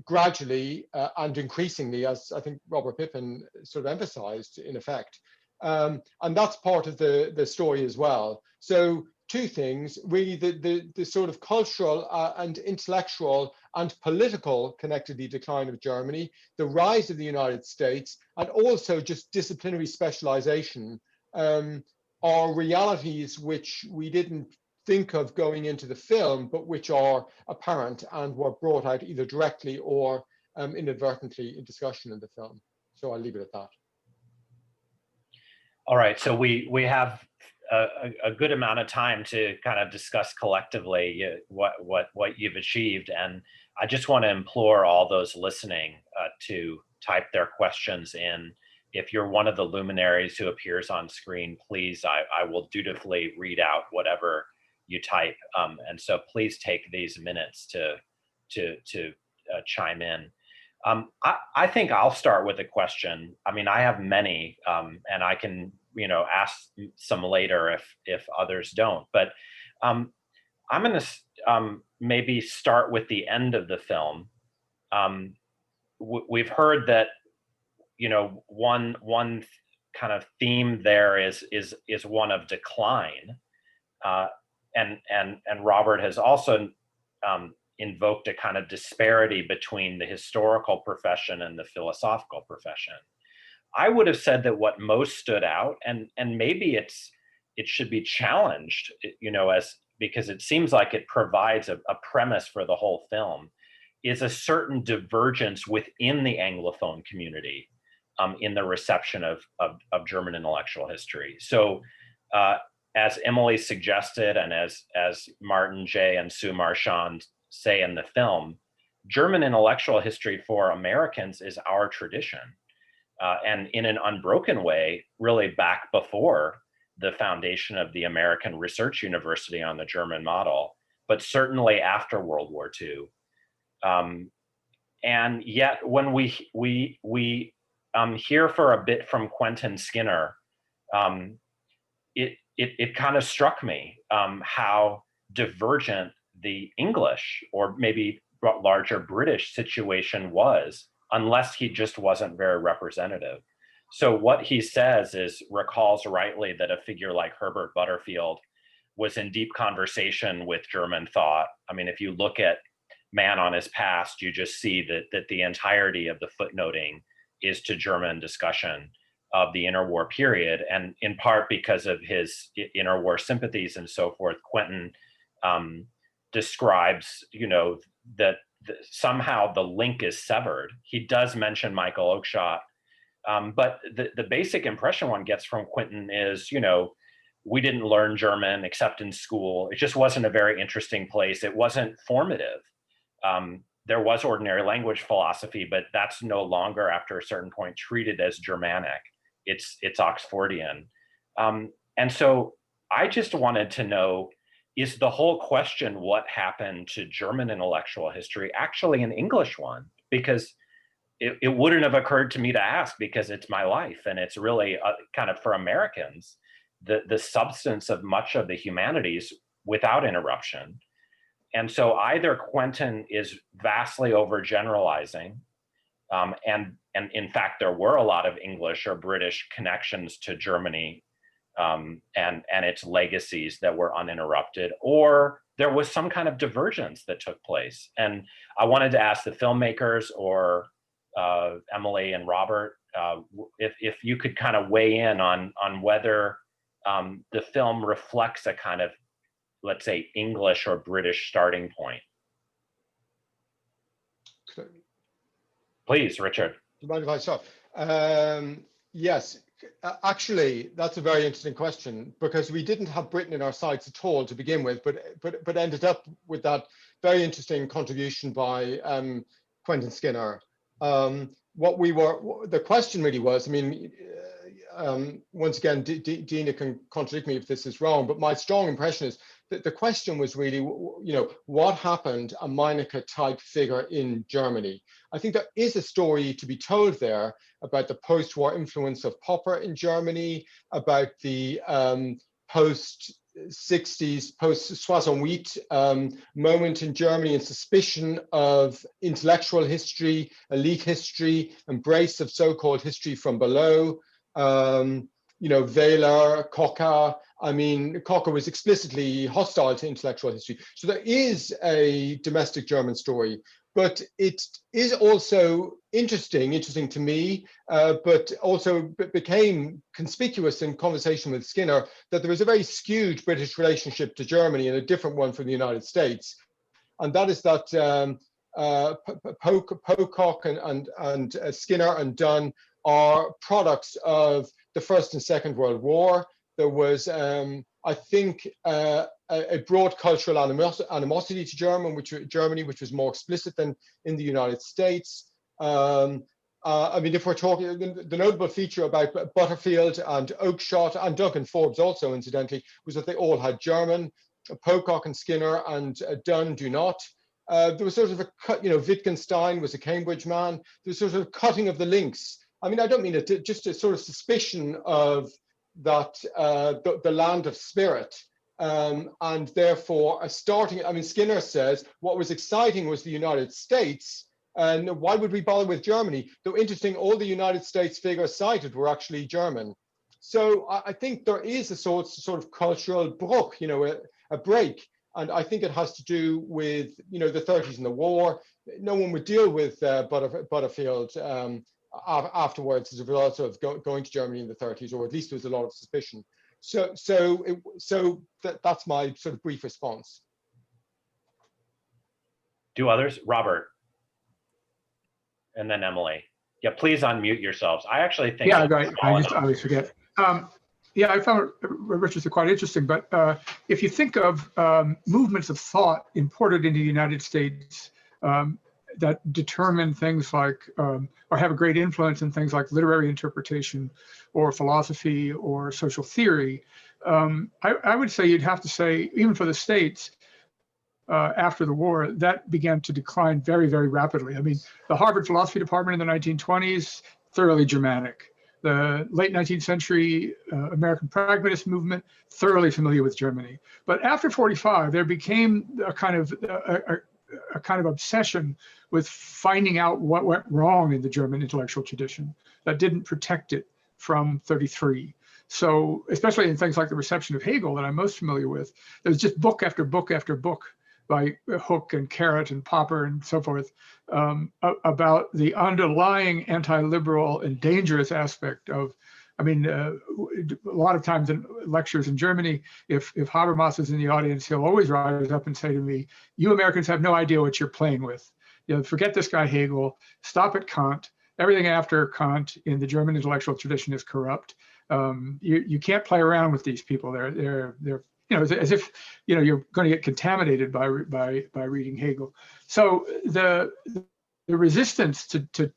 gradually and increasingly, as I think Robert Pippin sort of emphasized, in effect. And that's part of the story as well. So two things, really the sort of cultural and intellectual and political connected decline of Germany, the rise of the United States, and also just disciplinary specialization are realities which we didn't think of going into the film, but which are apparent and were brought out either directly or inadvertently in discussion in the film. So I'll leave it at that. All right, so we have a good amount of time to kind of discuss collectively what you've achieved, and I just want to implore all those listening to type their questions in. If you're one of the luminaries who appears on screen, please, I will dutifully read out whatever you type, and so please take these minutes to chime in. I think I'll start with a question. I mean, I have many, and I can, ask some later if others don't. But I'm going to maybe start with the end of the film. We've heard that, one kind of theme there is one of decline, and Robert has also invoked a kind of disparity between the historical profession and the philosophical profession. I would have said that what most stood out, and maybe it should be challenged, because it seems like it provides a premise for the whole film, is a certain divergence within the Anglophone community in the reception of German intellectual history. So as Emily suggested, and as Martin J. and Sue Marchand say in the film, German intellectual history for Americans is our tradition. And in an unbroken way, really back before the foundation of the American Research University on the German model, but certainly after World War II. And yet when we hear for a bit from Quentin Skinner, it kind of struck me how divergent the English, or maybe larger British situation was, unless he just wasn't very representative. So what he says recalls rightly that a figure like Herbert Butterfield was in deep conversation with German thought. I mean, if you look at Man on His Past, you just see that the entirety of the footnoting is to German discussion of the interwar period. And in part because of his interwar sympathies and so forth, Quentin describes, that somehow the link is severed. He does mention Michael Oakeshott, but the basic impression one gets from Quentin is, we didn't learn German except in school. It just wasn't a very interesting place. It wasn't formative. There was ordinary language philosophy, but that's no longer, after a certain point, treated as Germanic. It's Oxfordian. And so I just wanted to know, is the whole question, what happened to German intellectual history, actually an English one? Because it wouldn't have occurred to me to ask, because it's my life, and it's really kind of, for Americans, the substance of much of the humanities without interruption. And so either Quentin is vastly overgeneralizing, and in fact, there were a lot of English or British connections to Germany and its legacies that were uninterrupted, or there was some kind of divergence that took place. And I wanted to ask the filmmakers, or Emily and Robert, if you could kind of weigh in on whether the film reflects a kind of, let's say, English or British starting point. Please, Richard. Do you mind if I start? Yes, actually, that's a very interesting question, because we didn't have Britain in our sights at all to begin with, but ended up with that very interesting contribution by Quentin Skinner. The question really was, I mean, once again, Dina can contradict me if this is wrong, but my strong impression is that the question was really, what happened a Meinecke type figure in Germany? I think there is a story to be told there about the post-war influence of Popper in Germany, about the post-60s, post-68 moment in Germany, and suspicion of intellectual history, elite history, embrace of so-called history from below. Weyler, Kocher. I mean, Kocher was explicitly hostile to intellectual history. So there is a domestic German story, but it is also interesting to me, but also became conspicuous in conversation with Skinner, that there was a very skewed British relationship to Germany and a different one from the United States. And that is that Pocock and Skinner and Dunn are products of the First and Second World War. There was, I think, a broad cultural animosity to Germany, which was more explicit than in the United States. I mean, if we're talking, the notable feature about Butterfield and Oakeshott and Duncan Forbes also, incidentally, was that they all had German. Pocock and Skinner and Dunn do not. There was sort of a cut, Wittgenstein was a Cambridge man. There was sort of cutting of the links. I mean, I don't mean it, just a sort of suspicion of that, the land of spirit. And therefore, I mean, Skinner says what was exciting was the United States. And why would we bother with Germany? Though interesting, all the United States figures cited were actually German. So I think there is a sort of cultural Bruch, a break. And I think it has to do with, the 30s and the war. No one would deal with Butterfield afterwards as a result of going to Germany in the 30s, or at least there was a lot of suspicion. So that's my sort of brief response. Do others? Robert. And then Emily. Yeah, please unmute yourselves. I actually think. Yeah, right. I always forget. Yeah, I found Richard's quite interesting, but if you think of movements of thought imported into the United States that determine things like, or have a great influence in things like literary interpretation or philosophy or social theory, I would say you'd have to say, even for the States, after the war, that began to decline very, very rapidly. I mean, the Harvard philosophy department in the 1920s, thoroughly Germanic. The late 19th century American pragmatist movement, thoroughly familiar with Germany. But after 45, there became a kind of obsession with finding out what went wrong in the German intellectual tradition that didn't protect it from 33. So, especially in things like the reception of Hegel that I'm most familiar with, there's just book after book after book by Hook and Carrot and Popper and so forth, about the underlying anti-liberal and dangerous aspect of, I mean, a lot of times in lectures in Germany, if Habermas is in the audience, he'll always rise up and say to me, you Americans have no idea what you're playing with. Forget this guy Hegel, stop at Kant. Everything after Kant in the German intellectual tradition is corrupt. You can't play around with these people. They're as if you're going to get contaminated by reading Hegel. So the resistance to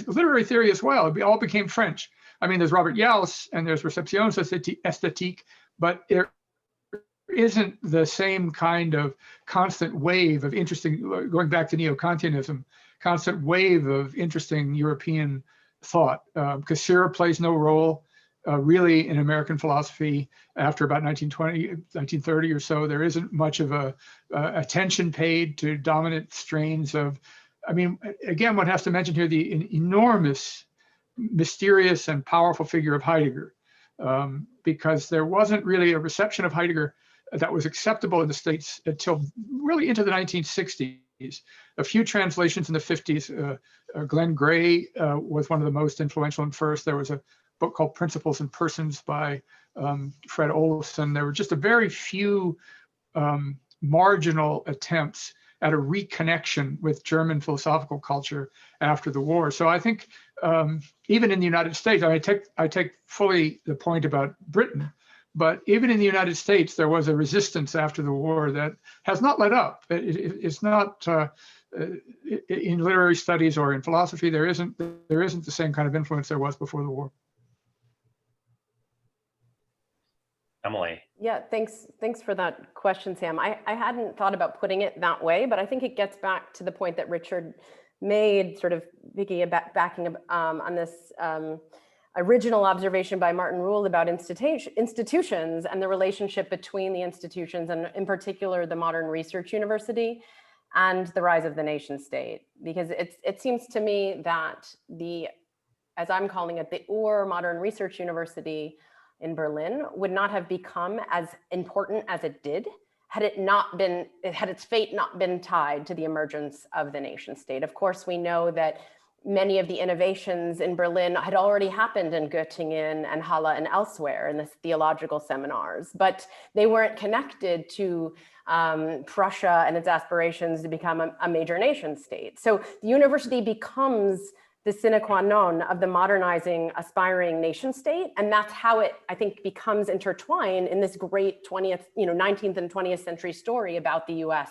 literary theory as well, it all became French. I mean, there's Robert Jauss and there's Réception esthétique, but there isn't the same kind of constant wave of interesting, going back to neo-Kantianism, constant wave of interesting European thought. Cassirer plays no role. Really, in American philosophy, after about 1920, 1930 or so, there isn't much of a attention paid to dominant strains of, I mean, again, one has to mention here the enormous, mysterious and powerful figure of Heidegger, because there wasn't really a reception of Heidegger that was acceptable in the States until really into the 1960s. A few translations in the 50s. Glenn Gray was one of the most influential. And first, there was a book called Principles and Persons by Fred Olofsson. There were just a very few marginal attempts at a reconnection with German philosophical culture after the war. So I think even in the United States, I take fully the point about Britain, but even in the United States, there was a resistance after the war that has not let up. It's not in literary studies or in philosophy. There isn't the same kind of influence there was before the war. Emily. Yeah, thanks for that question, Sam. I hadn't thought about putting it that way, but I think it gets back to the point that Richard made, sort of backing on this original observation by Martin Rule about institutions and the relationship between the institutions, and in particular the modern research university and the rise of the nation state. Because it seems to me that the as I'm calling it, the Ur Modern Research University in Berlin would not have become as important as it did had its fate not been tied to the emergence of the nation state. Of course, we know that many of the innovations in Berlin had already happened in Göttingen and Halle and elsewhere in the theological seminars, but they weren't connected to Prussia and its aspirations to become a major nation state. So the university becomes the sine qua non of the modernizing, aspiring nation state. And that's how it, I think, becomes intertwined in this great 19th and 20th century story about the US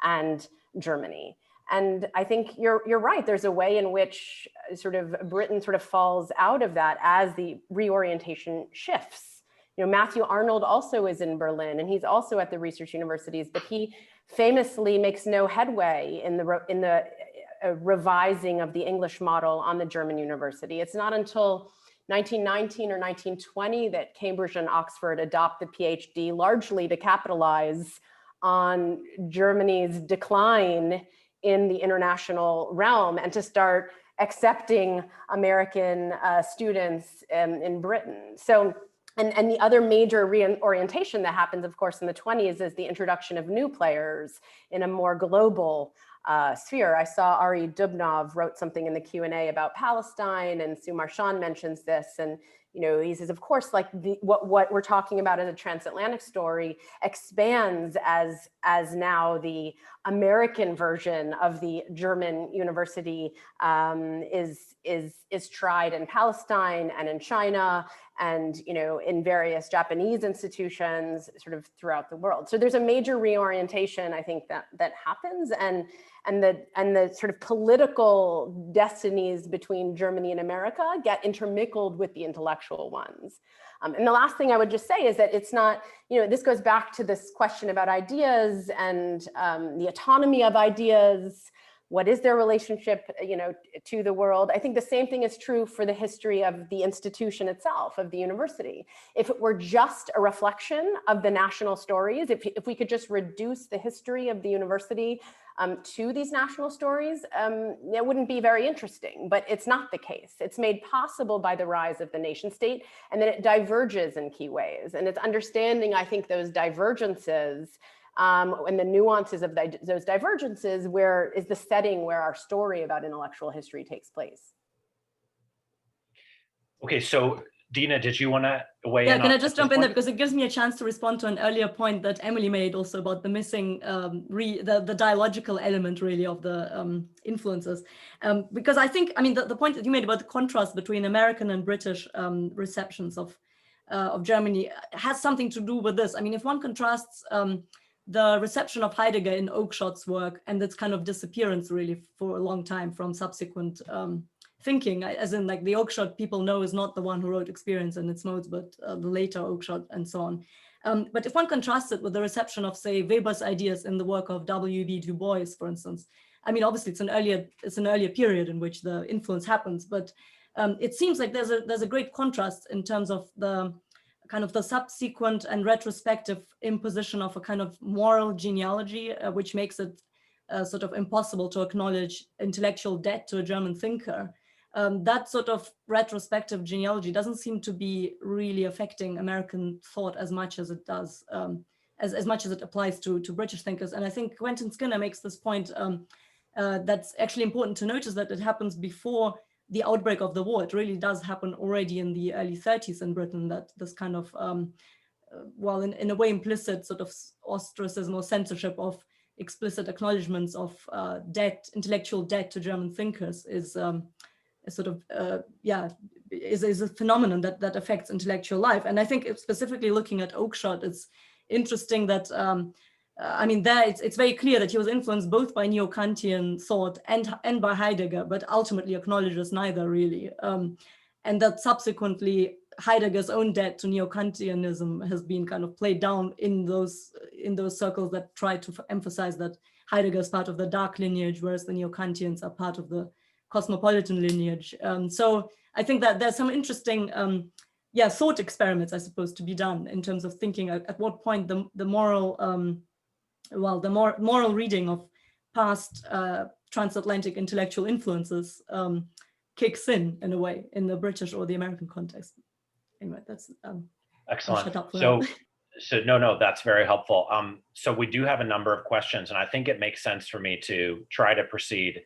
and Germany. And I think you're right. There's a way in which sort of Britain sort of falls out of that as the reorientation shifts. Matthew Arnold also is in Berlin, and he's also at the research universities, but he famously makes no headway in the revising of the English model on the German university. It's not until 1919 or 1920 that Cambridge and Oxford adopt the PhD, largely to capitalize on Germany's decline in the international realm and to start accepting American students in Britain. So, and the other major reorientation that happens, of course, in the 20s is the introduction of new players in a more global sphere. I saw Ari Dubnov wrote something in the Q&A about Palestine, and Sue Marchand mentions this. And he says, of course, like what we're talking about as a transatlantic story expands as now the American version of the German university is tried in Palestine and in China and in various Japanese institutions sort of throughout the world. So there's a major reorientation, I think, that happens, and the sort of political destinies between Germany and America get intermingled with the intellectual ones. And the last thing I would just say is that it's not, this goes back to this question about ideas and the autonomy of ideas. What is their relationship, to the world? I think the same thing is true for the history of the institution itself, of the university. If it were just a reflection of the national stories, if we could just reduce the history of the university to these national stories, it wouldn't be very interesting, but it's not the case. It's made possible by the rise of the nation state, and then it diverges in key ways. And it's understanding, I think, those divergences and the nuances of those divergences, where is the setting where our story about intellectual history takes place. Okay, so Dina, did you want to weigh in? Yeah, can I just jump in there, because it gives me a chance to respond to an earlier point that Emily made also about the missing, the dialogical element really of the influences. Because I think, the point that you made about the contrast between American and British receptions of Germany has something to do with this. If one contrasts the reception of Heidegger in Oakeshott's work and its kind of disappearance really for a long time from subsequent thinking, as in like the Oakeshott people know is not the one who wrote Experience and its modes, but the later Oakeshott and so on. But if one contrasts it with the reception of, say, Weber's ideas in the work of W.B. Du Bois, for instance, obviously it's an earlier period in which the influence happens, but it seems like there's a great contrast in terms of the kind of the subsequent and retrospective imposition of a kind of moral genealogy, which makes it sort of impossible to acknowledge intellectual debt to a German thinker. That sort of retrospective genealogy doesn't seem to be really affecting American thought as much as it does, as much as it applies to British thinkers. And I think Quentin Skinner makes this point that's actually important to notice, that it happens before the outbreak of the war. It really does happen already in the early 30s in Britain, that this kind of, well, in a way implicit sort of ostracism or censorship of explicit acknowledgements of intellectual debt to German thinkers is is a phenomenon that affects intellectual life. And I think specifically looking at Oakeshott, it's interesting that, there it's very clear that he was influenced both by neo-Kantian thought and by Heidegger, but ultimately acknowledges neither really. And that subsequently Heidegger's own debt to neo-Kantianism has been kind of played down in those circles that try to emphasize that Heidegger is part of the dark lineage, whereas the neo-Kantians are part of the cosmopolitan lineage. So I think that there's some interesting thought experiments, I suppose, to be done in terms of thinking at what point the moral moral reading of past transatlantic intellectual influences kicks in a way in the British or the American context. Anyway, that's I'll Excellent. shut up for So, now. no, that's very helpful. So we do have a number of questions, and I think it makes sense for me to try to proceed,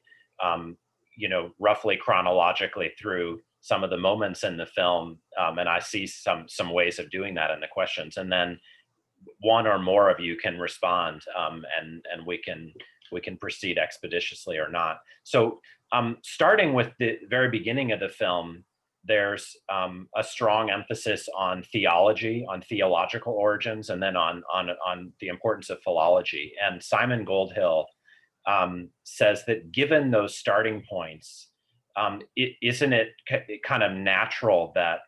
roughly chronologically through some of the moments in the film, and I see some ways of doing that in the questions, and then one or more of you can respond, and we can proceed expeditiously or not. So, starting with the very beginning of the film, there's a strong emphasis on theology, on theological origins, and then on the importance of philology. And Simon Goldhill says that given those starting points, isn't it kind of natural that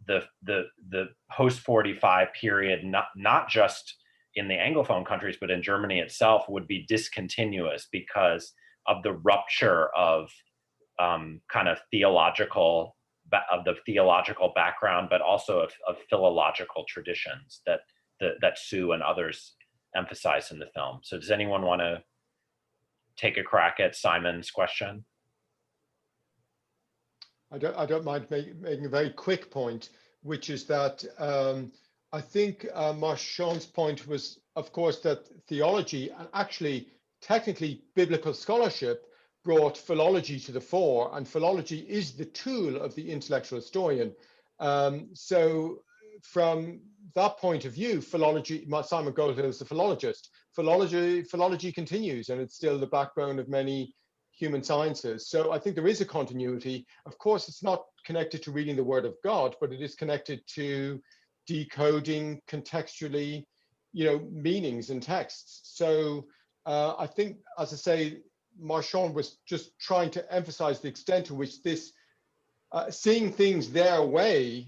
the post-45 period, not just in the Anglophone countries, but in Germany itself, would be discontinuous because of the rupture of kind of theological background, but also of philological traditions that Sue and others emphasize in the film. So does anyone want to take a crack at Simon's question? I don't mind making a very quick point, which is that I think Marchand's point was, of course, that theology and actually technically biblical scholarship brought philology to the fore, and philology is the tool of the intellectual historian. So from that point of view, philology, Simon Goldhill is the philologist. Philology continues, and it's still the backbone of many human sciences. So I think there is a continuity. Of course, it's not connected to reading the Word of God, but it is connected to decoding contextually, meanings in texts. So I think, as I say, Marchand was just trying to emphasize the extent to which this seeing things their way,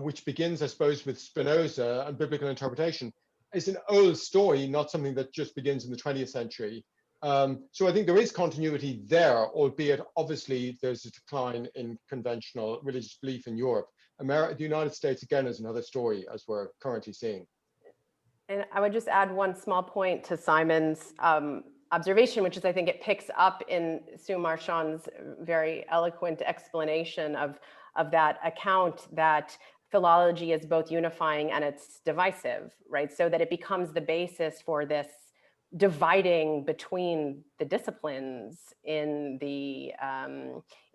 which begins, I suppose, with Spinoza and biblical interpretation, is an old story, not something that just begins in the 20th century. So I think there is continuity there, albeit obviously there's a decline in conventional religious belief in Europe. The United States, again, is another story, as we're currently seeing. And I would just add one small point to Simon's observation, which is I think it picks up in Sue Marchand's very eloquent explanation of that account that philology is both unifying and it's divisive, right? So that it becomes the basis for this dividing between the disciplines in the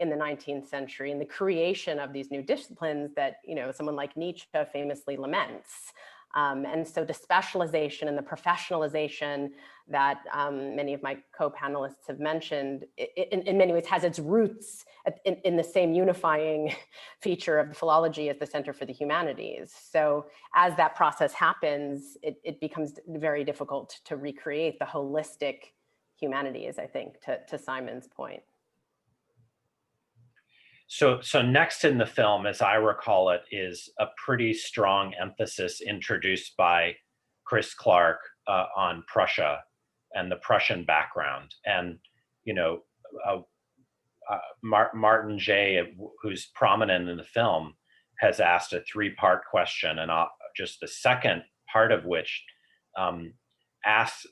19th century and the creation of these new disciplines that, someone like Nietzsche famously laments. And so the specialization and the professionalization that many of my co-panelists have mentioned, in many ways has its roots in the same unifying feature of the philology as the Center for the Humanities. So as that process happens, it becomes very difficult to recreate the holistic humanities, I think, to Simon's point. So next in the film, as I recall it, is a pretty strong emphasis introduced by Chris Clark on Prussia and the Prussian background. And, Martin J., who's prominent in the film, has asked a three-part question, and just the second part of which asks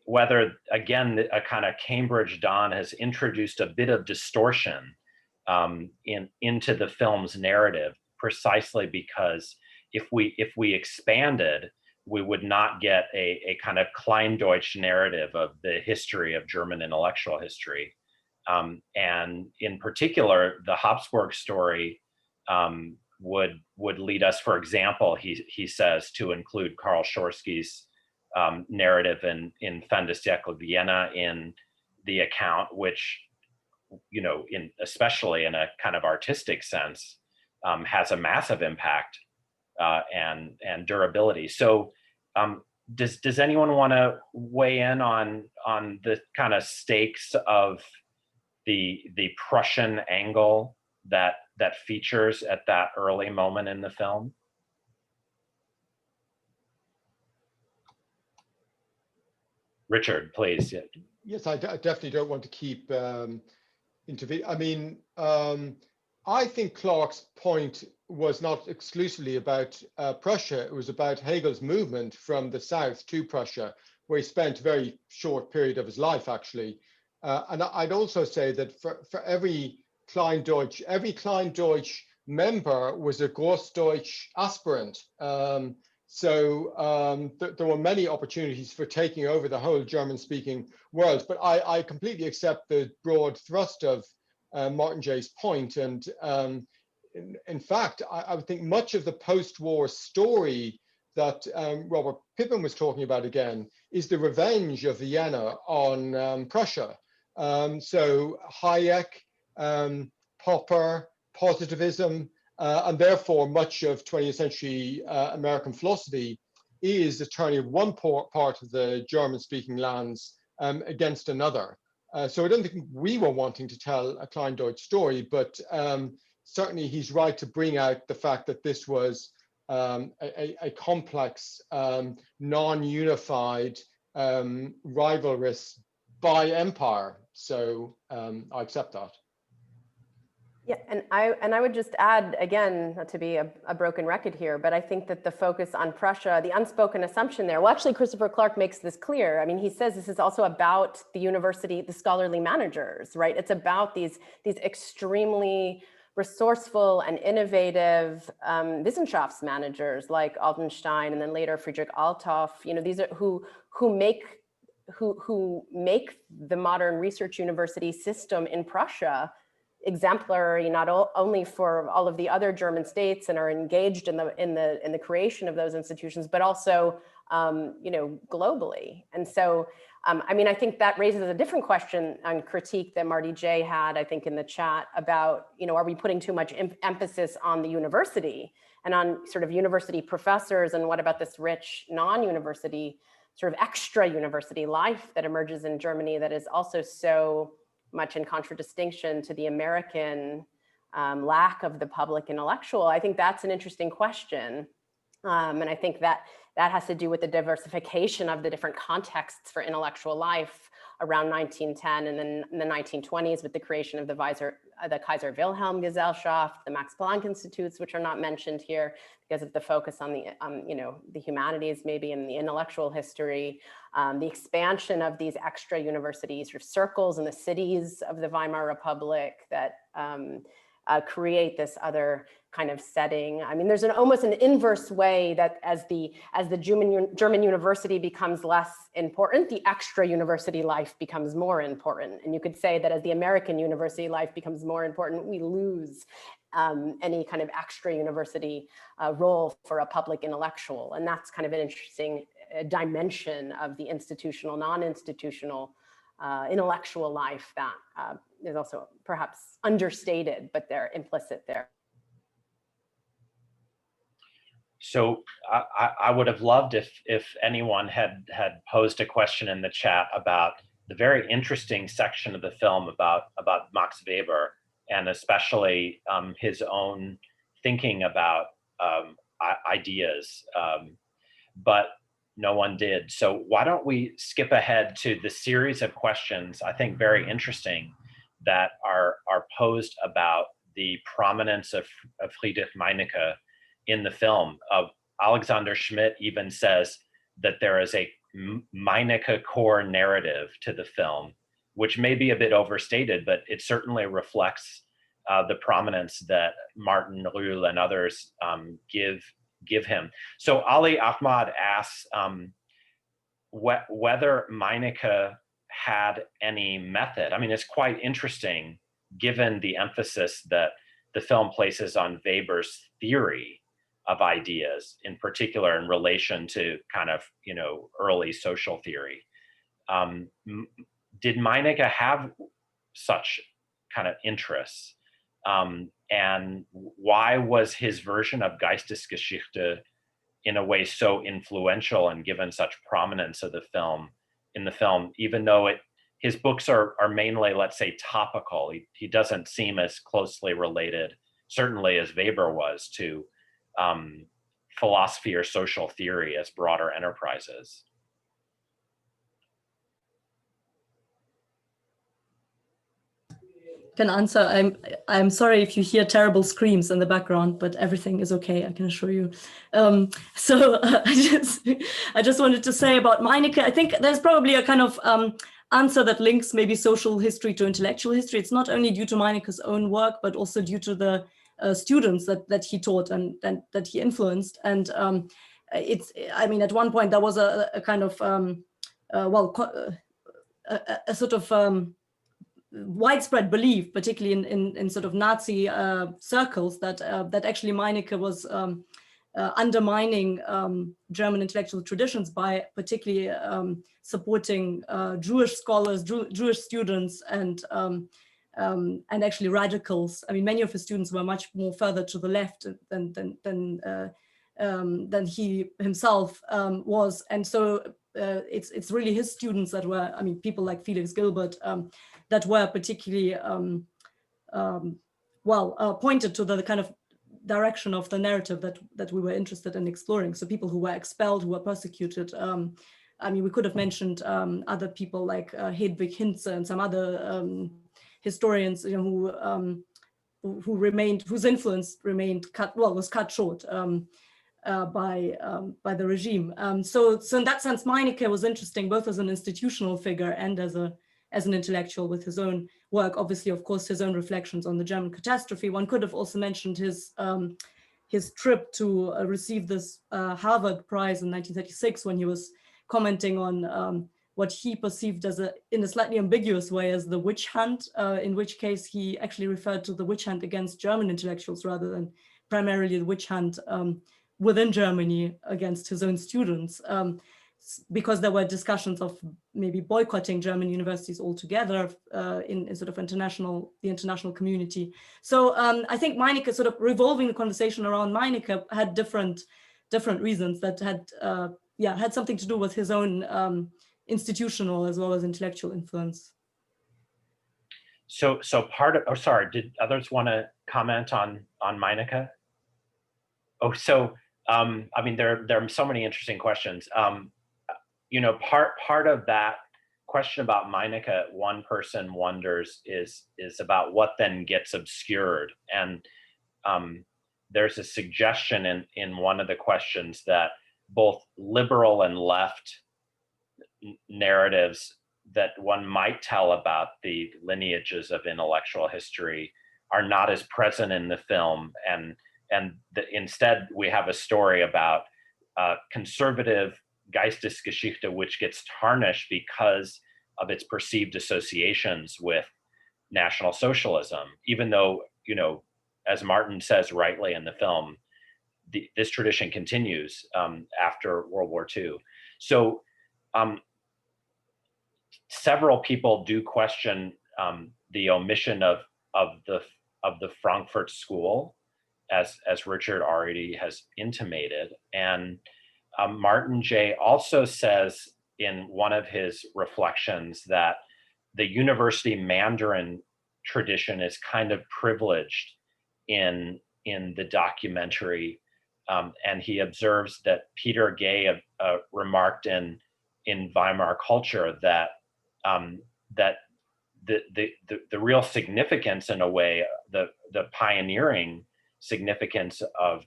whether, again, a kind of Cambridge Don has introduced a bit of distortion into the film's narrative, precisely because if we expanded, we would not get a kind of Kleindeutsch narrative of the history of German intellectual history. And in particular, the Habsburg story would lead us, for example, he says, to include Karl Schorsky's narrative in Fin de siècle Vienna in the account, which, especially in a kind of artistic sense, has a massive impact and durability. So does anyone want to weigh in on the kind of stakes of the Prussian angle that features at that early moment in the film? Richard, please. Yes, I definitely don't want to keep intervening. I mean, I think Clark's point was not exclusively about Prussia. It was about Hegel's movement from the south to Prussia, where he spent a very short period of his life, actually. And I'd also say that for every Kleindeutsch member was a Großdeutsch aspirant. So there were many opportunities for taking over the whole German-speaking world. But I completely accept the broad thrust of Martin J's point. And in fact, I would think much of the post-war story that Robert Pippin was talking about again is the revenge of Vienna on Prussia. So Hayek, Popper, positivism, and therefore much of 20th century American philosophy is the turning of one part of the German-speaking lands against another. So I don't think we were wanting to tell a Kleindeutsch story, but certainly he's right to bring out the fact that this was a complex, non-unified, rivalrous by empire. So I accept that. Yeah, and I would just add, again, not to be a broken record here, but I think that the focus on Prussia, the unspoken assumption there, well, actually, Christopher Clark makes this clear. I mean, he says this is also about the university, the scholarly managers, right? It's about these extremely resourceful and innovative Wissenschaftsmanagers like Altenstein and then later Friedrich Althoff. You know, these are who make the modern research university system in Prussia exemplary, not only for all of the other German states and are engaged in the creation of those institutions, but also you know, globally. And so I mean, I think that raises a different question on critique that Marty J had, I think, in the chat about, you know, are we putting too much emphasis on the university and on sort of university professors, and what about this rich non-university sort of extra university life that emerges in Germany that is also so much in contradistinction to the American lack of the public intellectual? I think that's an interesting question. And I think that has to do with the diversification of the different contexts for intellectual life around 1910 and then in the 1920s with the creation of the Kaiser Wilhelm Gesellschaft, the Max Planck Institutes, which are not mentioned here because of the focus on the, you know, the humanities maybe in the intellectual history, the expansion of these extra universities or circles in the cities of the Weimar Republic that create this other kind of setting. I mean, there's almost an inverse way that as the German university becomes less important, the extra university life becomes more important. And you could say that as the American university life becomes more important, we lose any kind of extra university role for a public intellectual. And that's kind of an interesting dimension of the institutional, non-institutional intellectual life that is also perhaps understated, but they're implicit there. So I would have loved if anyone had posed a question in the chat about the very interesting section of the film about Max Weber, and especially his own thinking about ideas, but no one did. So why don't we skip ahead to the series of questions, I think very interesting, that are posed about the prominence of Friedrich Meinecke in the film. Alexander Schmidt even says that there is a Meinecke core narrative to the film, which may be a bit overstated, but it certainly reflects the prominence that Martin Rühl and others give him. So Ali Ahmad asks whether Meinecke had any method. I mean, it's quite interesting given the emphasis that the film places on Weber's theory of ideas, in particular in relation to kind of, you know, early social theory. Did Meinecke have such kind of interests? And why was his version of Geistesgeschichte in a way so influential and given such prominence of the film, in the film, even though his books are mainly, let's say, topical? He doesn't seem as closely related, certainly as Weber was, to philosophy or social theory as broader enterprises. Can answer. I'm sorry if you hear terrible screams in the background, but everything is okay, I can assure you. I just wanted to say about Meinecke, I think there's probably a kind of answer that links maybe social history to intellectual history. It's not only due to Meineke's own work, but also due to the students that he taught and that he influenced. And I mean, at one point there was a kind of, a sort of widespread belief, particularly in sort of Nazi circles, that actually Meineke was undermining German intellectual traditions by particularly supporting Jewish scholars, Jewish students, and actually radicals. I mean, many of his students were much more further to the left than he himself was, and so it's really his students that were, I mean, people like Felix Gilbert that were particularly pointed to the kind of direction of the narrative that we were interested in exploring. So people who were expelled, who were persecuted. I mean, we could have mentioned other people like Hedwig Hinze and some other historians, you know, whose influence was cut short by the regime. So in that sense, Meineke was interesting both as an institutional figure and as an intellectual with his own work. Obviously, of course, his own reflections on the German catastrophe. One could have also mentioned his trip to receive this Harvard Prize in 1936, when he was commenting on what he perceived as in a slightly ambiguous way as the witch hunt, in which case he actually referred to the witch hunt against German intellectuals rather than primarily the witch hunt within Germany against his own students, because there were discussions of maybe boycotting German universities altogether in sort of the international community. So I think Meineke, sort of revolving the conversation around Meineke, had different reasons that had something to do with his own institutional as well as intellectual influence. So part of, sorry, did others want to comment on Meineke? Oh, so I mean, there are so many interesting questions. You know, part of that question about Meineke, one person wonders, is about what then gets obscured. And there's a suggestion in one of the questions that both liberal and left narratives that one might tell about the lineages of intellectual history are not as present in the film, and instead we have a story about conservative Geistesgeschichte, which gets tarnished because of its perceived associations with National Socialism, even though, you know, as Martin says rightly in the film, this tradition continues after World War II. So several people do question the omission of the Frankfurt School, as Richard already has intimated. And Martin J. also says in one of his reflections that the university Mandarin tradition is kind of privileged in the documentary. And he observes that Peter Gay remarked in Weimar Culture that that the real significance, in a way, the pioneering significance of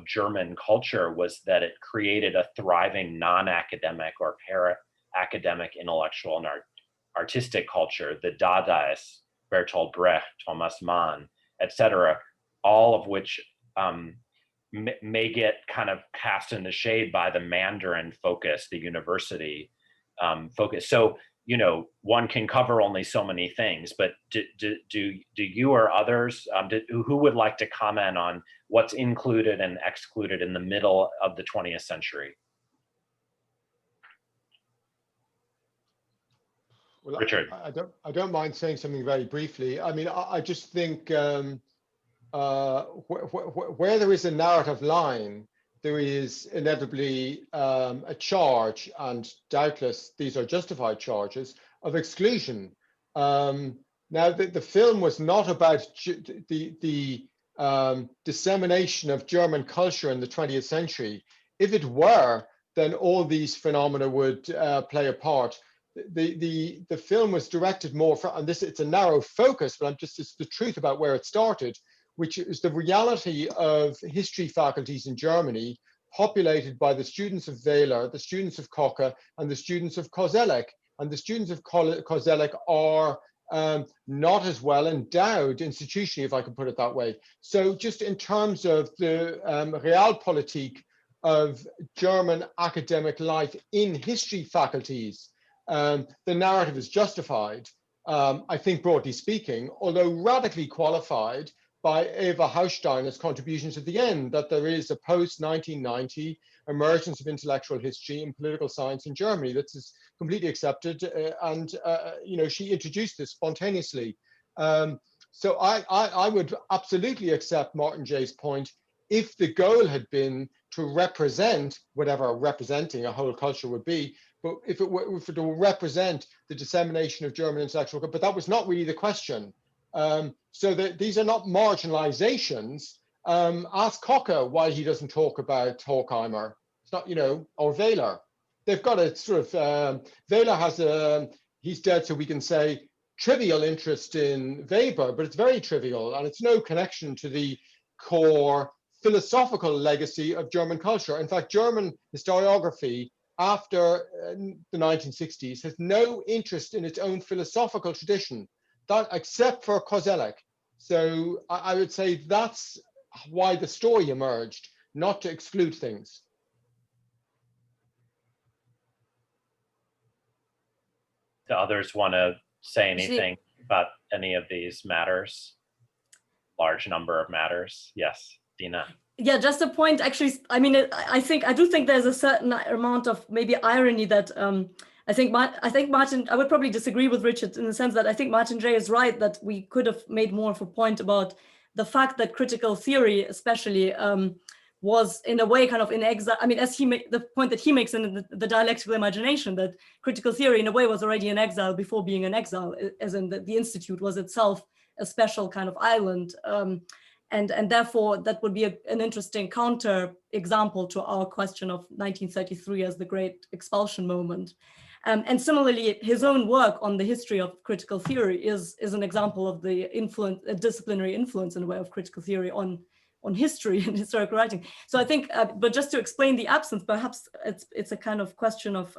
German culture was that it created a thriving non-academic or para-academic intellectual and artistic culture, the Dadaists, Bertolt Brecht, Thomas Mann, etc., all of which may get kind of cast in the shade by the Mandarin focus, the university focus. So, you know, one can cover only so many things, but do you or others, who would like to comment on what's included and excluded in the middle of the 20th century? Well, Richard. I don't mind saying something very briefly. I mean, I just think where there is a narrative line, there is inevitably a charge, and doubtless these are justified charges, of exclusion. Now, the film was not about the dissemination of German culture in the 20th century. If it were, then all these phenomena would play a part. The film was directed more for, and it's a narrow focus, but it's the truth about where it started, which is the reality of history faculties in Germany, populated by the students of Wehler, the students of Kocher, and the students of Koselleck, and the students of Kozelek are not as well endowed institutionally, if I can put it that way. So just in terms of the realpolitik of German academic life in history faculties, the narrative is justified, I think, broadly speaking, although radically qualified by Eva Haussteiner's contributions at the end, that there is a post-1990 emergence of intellectual history and political science in Germany that is completely accepted, and you know, she introduced this spontaneously. So I would absolutely accept Martin J's point if the goal had been to represent whatever representing a whole culture would be, but if it were to represent the dissemination of German intellectual, but that was not really the question. So that these are not marginalizations. Ask Kocher why he doesn't talk about Horkheimer. It's not, you know, or Wehler. They've got a sort of, Wehler has a, he's dead, so we can say trivial interest in Weber, but it's very trivial and it's no connection to the core philosophical legacy of German culture. In fact, German historiography after the 1960s has no interest in its own philosophical tradition, that except for Kozelek. So I would say that's why the story emerged, not to exclude things. Do others want to say anything about any of these matters? Large number of matters. Yes, Dina. Yeah, just a point. Actually, I mean, I do think there's a certain amount of maybe irony that I think Martin. I would probably disagree with Richard in the sense that I think Martin J is right that we could have made more of a point about the fact that critical theory, especially, was in a way kind of in exile. I mean, as the point that he makes in the dialectical imagination, that critical theory in a way was already in exile before being in exile, as in the institute was itself a special kind of island. And therefore, that would be an interesting counter example to our question of 1933 as the great expulsion moment. And similarly, his own work on the history of critical theory is an example of the disciplinary influence in a way of critical theory on history and historical writing. So I think, but just to explain the absence, perhaps it's a kind of question of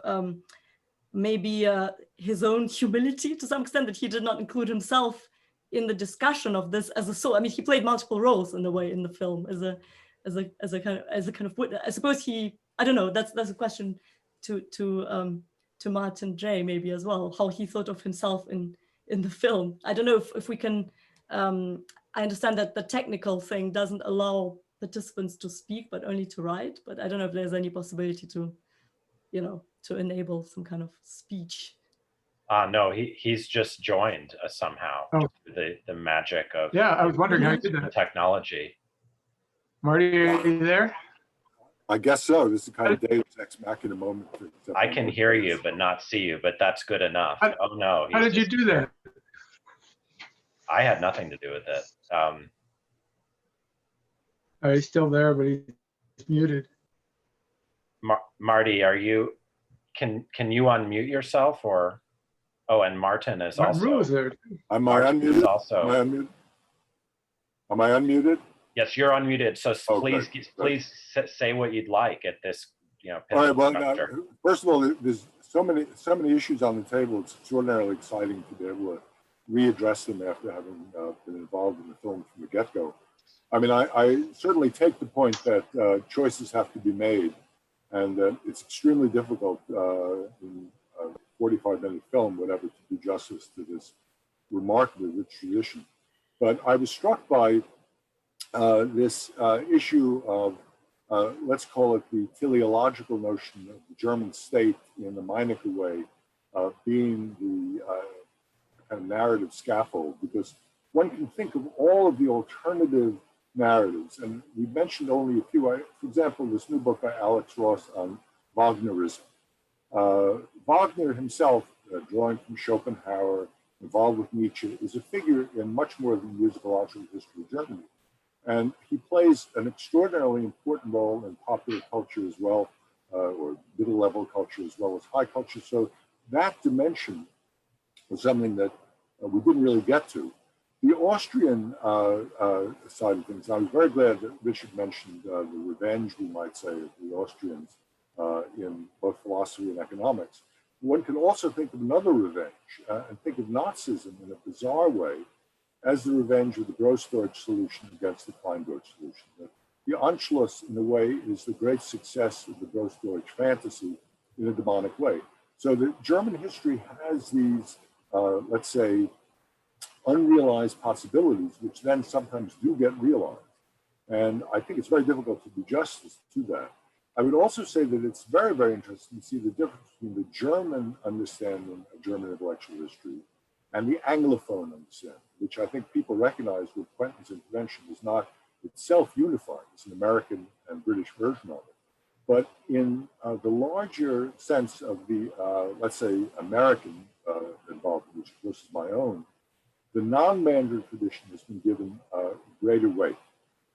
maybe his own humility to some extent, that he did not include himself in the discussion of this as a soul. I mean, he played multiple roles in a way in the film as a kind of witness. I suppose I don't know. That's a question to Martin J maybe as well, how he thought of himself in the film. I don't know if we can. I understand that the technical thing doesn't allow participants to speak, but only to write. But I don't know if there's any possibility to, you know, to enable some kind of speech. No, he's just joined somehow. Oh. The magic of Yeah, I was wondering how you did that. Technology. Marty, are you there? I guess so. This is the kind of Deus Ex Machina moment. I can hear you, but not see you, but that's good enough. Oh no. How did you do that? I had nothing to do with it. He's still there, but he's muted. Marty, are you, can you unmute yourself or? Oh, and Martin is also. Is there. Am I unmuted? Also, am I unmuted? Yes, you're unmuted. So Okay, please say what you'd like at this, you know. All right. Well, first of all, there's so many issues on the table. It's extraordinarily exciting to be able to readdress them after having been involved in the film from the get-go. I mean, I certainly take the point that choices have to be made, and it's extremely difficult in a 45-minute film, whatever, to do justice to this remarkably rich tradition. But I was struck by this issue of, let's call it the teleological notion of the German state in the Meinecke way being the kind of narrative scaffold, because one can think of all of the alternative narratives, and we mentioned only a few. For example, this new book by Alex Ross on Wagnerism. Wagner himself, drawing from Schopenhauer, involved with Nietzsche, is a figure in much more than musicological history of Germany. And he plays an extraordinarily important role in popular culture as well, or middle-level culture as well as high culture. So that dimension was something that we didn't really get to. The Austrian side of things, I was very glad that Richard mentioned the revenge, we might say, of the Austrians in both philosophy and economics. one can also think of another revenge and think of Nazism in a bizarre way as the revenge of the Gross-Deutsch solution against the Klein-Deutsch solution. The Anschluss, in a way, is the great success of the Gross-Deutsch fantasy in a demonic way. So that German history has these, let's say, unrealized possibilities, which then sometimes do get realized. And I think it's very difficult to do justice to that. I would also say that it's very, very interesting to see the difference between the German understanding of German intellectual history and the Anglophone understanding, which I think people recognize with Quentin's intervention is not itself unified. It's an American and British version of it. But in the larger sense of the, let's say, American involvement, which of course is my own, the non-Mandarin tradition has been given greater weight.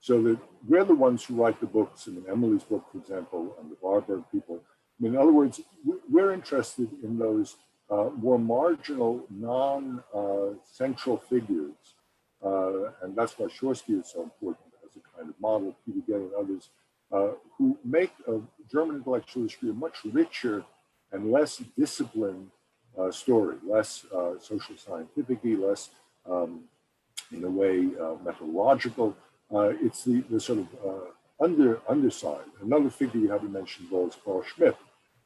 So that we're the ones who write the books, I mean, Emily's book, for example, and the Warburg people. I mean, in other words, we're interested in those more marginal, non-central figures. And that's why Shorsky is so important as a kind of model, Peter Gay and others, who make of German intellectual history a much richer and less disciplined story, less social scientific-y, less, in a way, methodological. It's the sort of underside. Another figure you haven't mentioned was Carl Schmitt,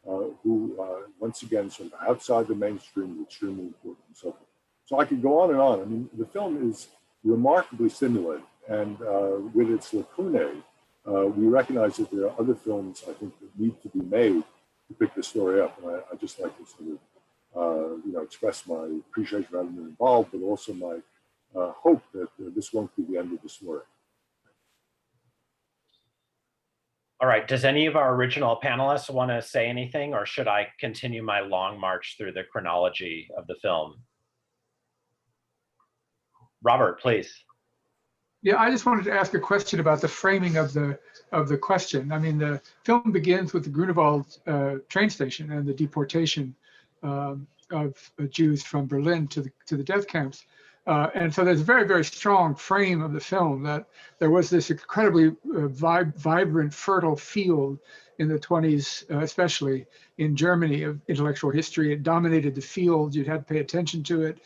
who once again sort of outside the mainstream is extremely important and so forth. So I could go on and on. I mean, the film is remarkably stimulating, and with its lacunae, we recognize that there are other films I think that need to be made to pick the story up. And I just like to sort of express my appreciation for having been involved, but also my hope that this won't be the end of the story. All right, does any of our original panelists want to say anything, or should I continue my long march through the chronology of the film? Robert, please. Yeah, I just wanted to ask a question about the framing of the question. I mean, the film begins with the Grunewald train station and the deportation of Jews from Berlin to the death camps. And so there's a very, very strong frame of the film that there was this incredibly vibrant, fertile field in the 20s, especially in Germany, of intellectual history. It dominated the field. You had to pay attention to it.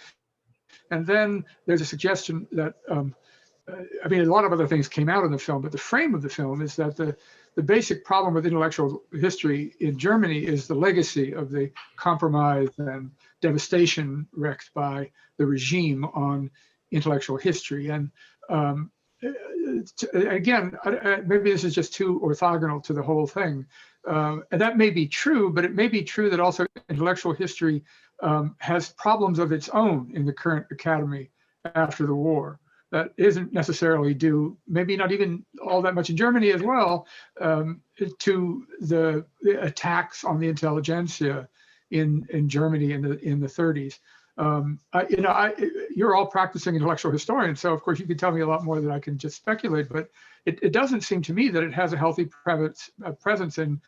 And then there's a suggestion that, I mean, a lot of other things came out in the film, but the frame of the film is that the basic problem with intellectual history in Germany is the legacy of the compromise and devastation wreaked by the regime on intellectual history. And again, maybe this is just too orthogonal to the whole thing. And that may be true, but it may be true that also intellectual history has problems of its own in the current academy after the war. That isn't necessarily due, maybe not even all that much in Germany as well, to the attacks on the intelligentsia in Germany in the 30s. You're all practicing intellectual historians, so of course you can tell me a lot more than I can just speculate. But it doesn't seem to me that it has a healthy presence in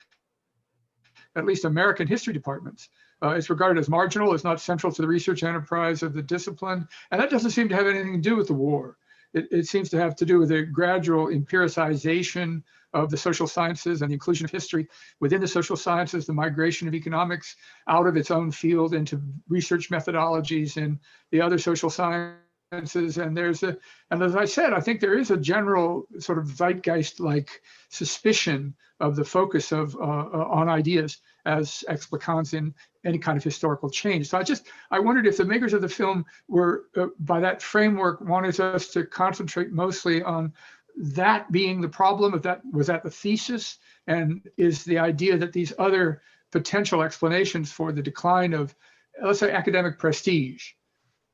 at least American history departments. It's regarded as marginal. It's not central to the research enterprise of the discipline. And that doesn't seem to have anything to do with the war. It seems to have to do with a gradual empiricization of the social sciences and the inclusion of history within the social sciences, the migration of economics out of its own field into research methodologies in the other social sciences. And and as I said, I think there is a general sort of zeitgeist-like suspicion of the focus of on ideas as explicans in any kind of historical change. So I wondered if the makers of the film were, by that framework, wanted us to concentrate mostly on that being the problem. If that was the thesis, and is the idea that these other potential explanations for the decline of, let's say, academic prestige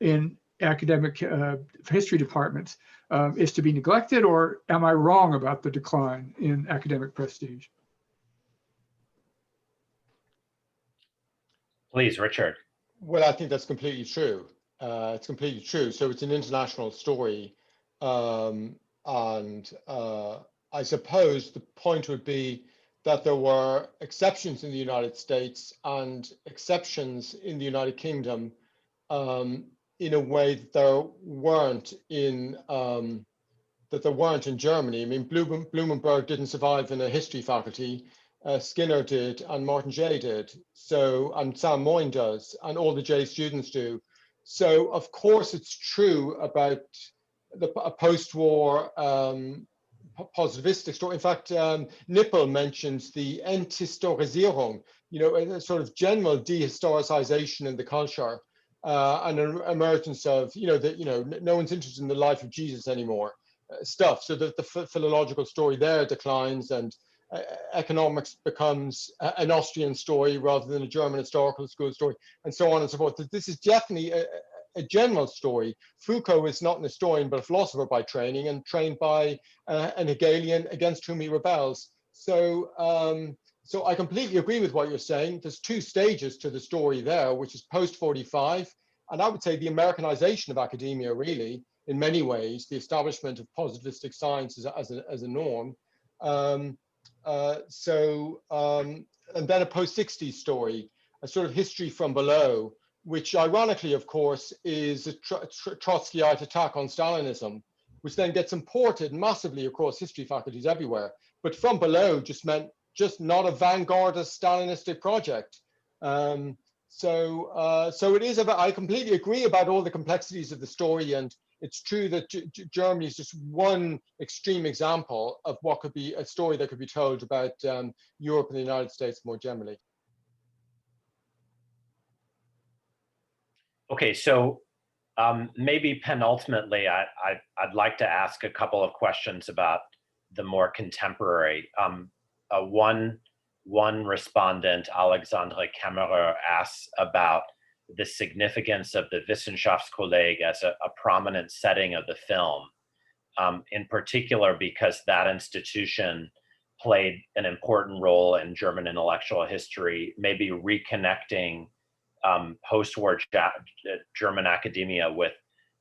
in academic history departments is to be neglected, or am I wrong about the decline in academic prestige? Please, Richard. Well, I think that's completely true. It's completely true. So it's an international story. And I suppose the point would be that there were exceptions in the United States and exceptions in the United Kingdom in a way that there weren't in Germany. I mean, Blumenberg didn't survive in a history faculty, Skinner did, and Martin Jay did. So, and Sam Moyn does, and all the Jay students do. So, of course, it's true about a post-war positivistic story. In fact, Nippel mentions the Enthistorisierung, a sort of general dehistoricization in the culture, and an emergence of, no one's interested in the life of Jesus anymore stuff. So that the philological story there declines, and economics becomes an Austrian story rather than a German historical school story, and so on and so forth. This is definitely a general story. Foucault is not an historian, but a philosopher by training, and trained by an Hegelian against whom he rebels. So, so I completely agree with what you're saying. There's two stages to the story there, which is post-45, and I would say the Americanization of academia, really, in many ways, the establishment of positivistic science as a norm. And then a post-60s story, a sort of history from below, which ironically, of course, is a Trotskyite attack on Stalinism, which then gets imported massively across history faculties everywhere. But from below just meant just not a vanguardist Stalinistic project. So it is about, I completely agree about all the complexities of the story, and it's true that Germany is just one extreme example of what could be a story that could be told about Europe and the United States more generally. Okay, so maybe penultimately, I'd like to ask a couple of questions about the more contemporary. One respondent, Alexandre Kämmerer, asks about the significance of the Wissenschaftskolleg as a prominent setting of the film, in particular because that institution played an important role in German intellectual history, maybe reconnecting post-war German academia with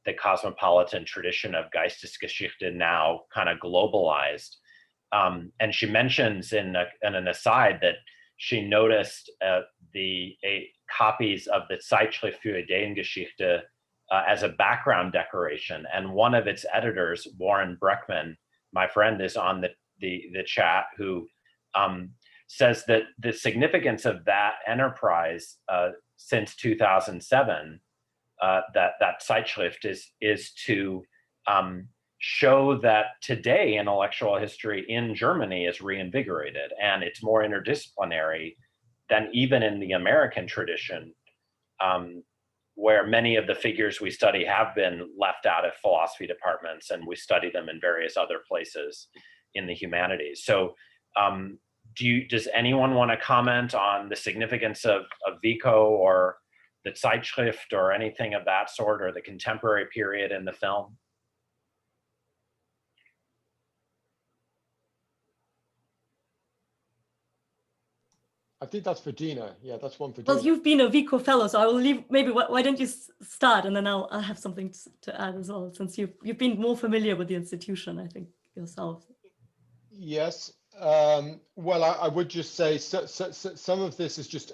the cosmopolitan tradition of Geistesgeschichte, now kind of globalized. And she mentions in an aside that she noticed the copies of the Zeitschrift für Ideengeschichte as a background decoration. And one of its editors, Warren Breckman, my friend, is on the chat, who says that the significance of that enterprise since 2007, that Zeitschrift is to show that today intellectual history in Germany is reinvigorated, and it's more interdisciplinary than even in the American tradition, where many of the figures we study have been left out of philosophy departments, and we study them in various other places in the humanities. So does anyone want to comment on the significance of Vico or the Zeitschrift or anything of that sort, or the contemporary period in the film? I think that's for Dina. Yeah, that's one for Dina. Well, you've been a Vico fellow, so I will leave. Maybe why don't you start, and then I'll have something to add as well, since you've been more familiar with the institution, I think, yourself. Yes. Well, I would just say some of this is just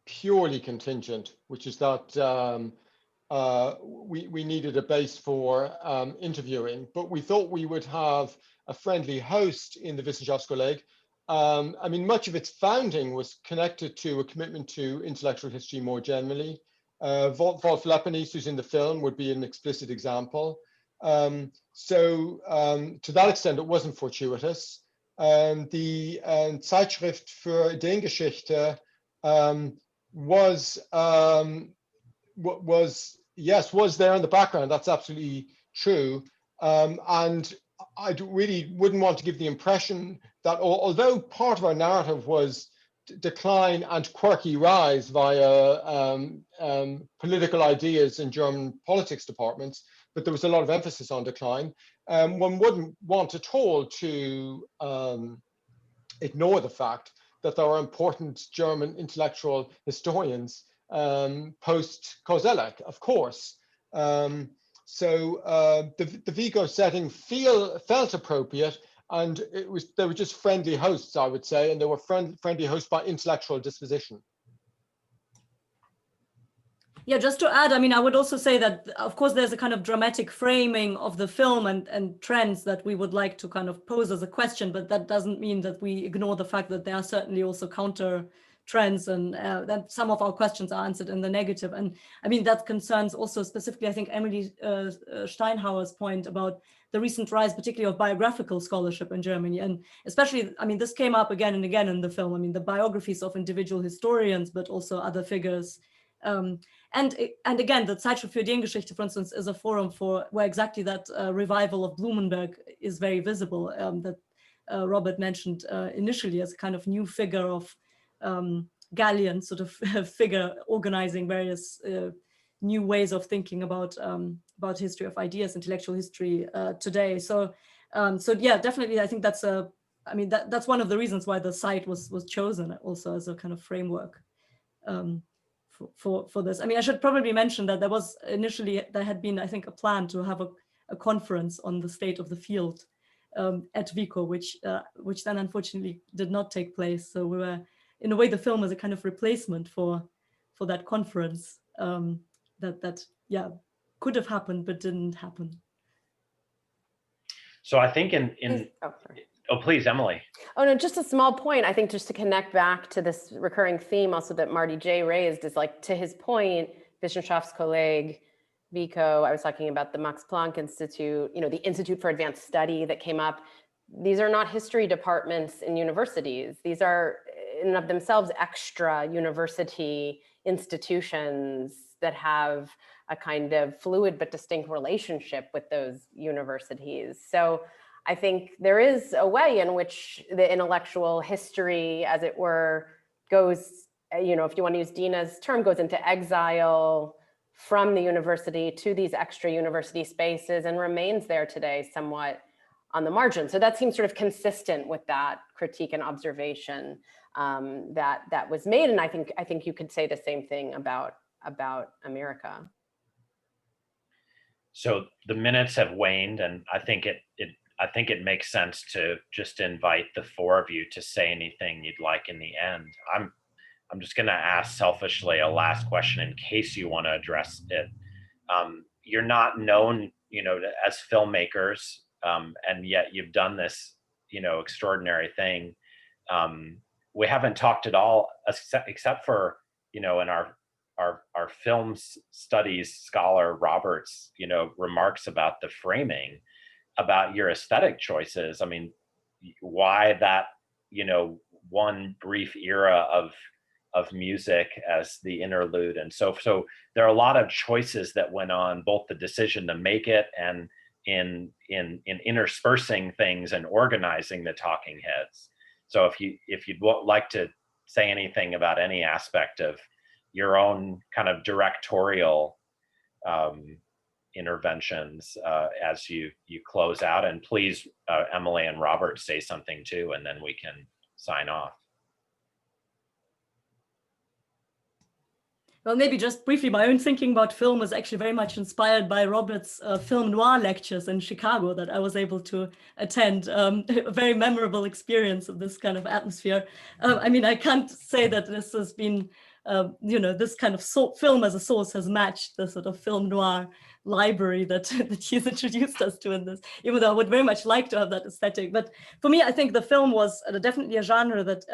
purely contingent, which is that we needed a base for interviewing, but we thought we would have a friendly host in the Wissenschaftskolleg. I mean, much of its founding was connected to a commitment to intellectual history more generally. Wolf Lepenies, who's in the film, would be an explicit example. So to that extent, it wasn't fortuitous. The Zeitschrift für Ideengeschichte was there in the background. That's absolutely true. And I really wouldn't want to give the impression that although part of our narrative was decline and quirky rise via political ideas in German politics departments, but there was a lot of emphasis on decline. One wouldn't want at all to ignore the fact that there are important German intellectual historians post Koselleck, of course. So the Vigo setting felt appropriate, and they were just friendly hosts, I would say, and they were friendly hosts by intellectual disposition. Yeah, just to add, I mean, I would also say that, of course, there's a kind of dramatic framing of the film and trends that we would like to kind of pose as a question, but that doesn't mean that we ignore the fact that there are certainly also counter trends and that some of our questions are answered in the negative. And I mean, that concerns also specifically, I think, Emily Steinhauer's point about the recent rise, particularly of biographical scholarship in Germany. And especially, I mean, this came up again and again in the film. I mean, the biographies of individual historians, but also other figures. And again, the Zeitschrift für Ideengeschichte, for instance, is a forum for where exactly that revival of Blumenberg is very visible, that Robert mentioned initially as a kind of new figure of Gallian sort of figure organizing various new ways of thinking about history of ideas, intellectual history today. So yeah, definitely, I think that's that's one of the reasons why the site was chosen also as a kind of framework. For this. I mean, I should probably mention that there had been, I think, a plan to have a conference on the state of the field at Vico, which then unfortunately did not take place. So we were, in a way, the film was a kind of replacement for that conference that could have happened but didn't happen. So I think Oh, please, Emily. Oh, no, just a small point. I think just to connect back to this recurring theme also that Marty J raised is, like, to his point, Wissenschaftskolleg, Vico, I was talking about the Max Planck Institute, the Institute for Advanced Study that came up. These are not history departments in universities. These are in and of themselves extra university institutions that have a kind of fluid but distinct relationship with those universities. So I think there is a way in which the intellectual history, as it were, goes, if you want to use Dina's term, goes into exile from the university to these extra university spaces and remains there today somewhat on the margin. So that seems sort of consistent with that critique and observation that was made. And I think you could say the same thing about America. So the minutes have waned, and I think it makes sense to just invite the four of you to say anything you'd like in the end. I'm just going to ask selfishly a last question in case you want to address it. You're not known, as filmmakers, and yet you've done this, extraordinary thing. We haven't talked at all, except for, in our film studies scholar Robert's, remarks about the framing, about your aesthetic choices. I mean, why that, one brief era of music as the interlude. And so there are a lot of choices that went on, both the decision to make it and in interspersing things and organizing the talking heads. So if you'd like to say anything about any aspect of your own kind of directorial interventions as you close out, and please, Emily and Robert, say something too, and then we can sign off. Well, maybe just briefly, my own thinking about film was actually very much inspired by Robert's film noir lectures in Chicago that I was able to attend. A very memorable experience of this kind of atmosphere. I mean, I can't say that this has been, this kind of film as a source has matched the sort of film noir library that he's introduced us to in this, even though I would very much like to have that aesthetic. But for me, I think the film was definitely a genre that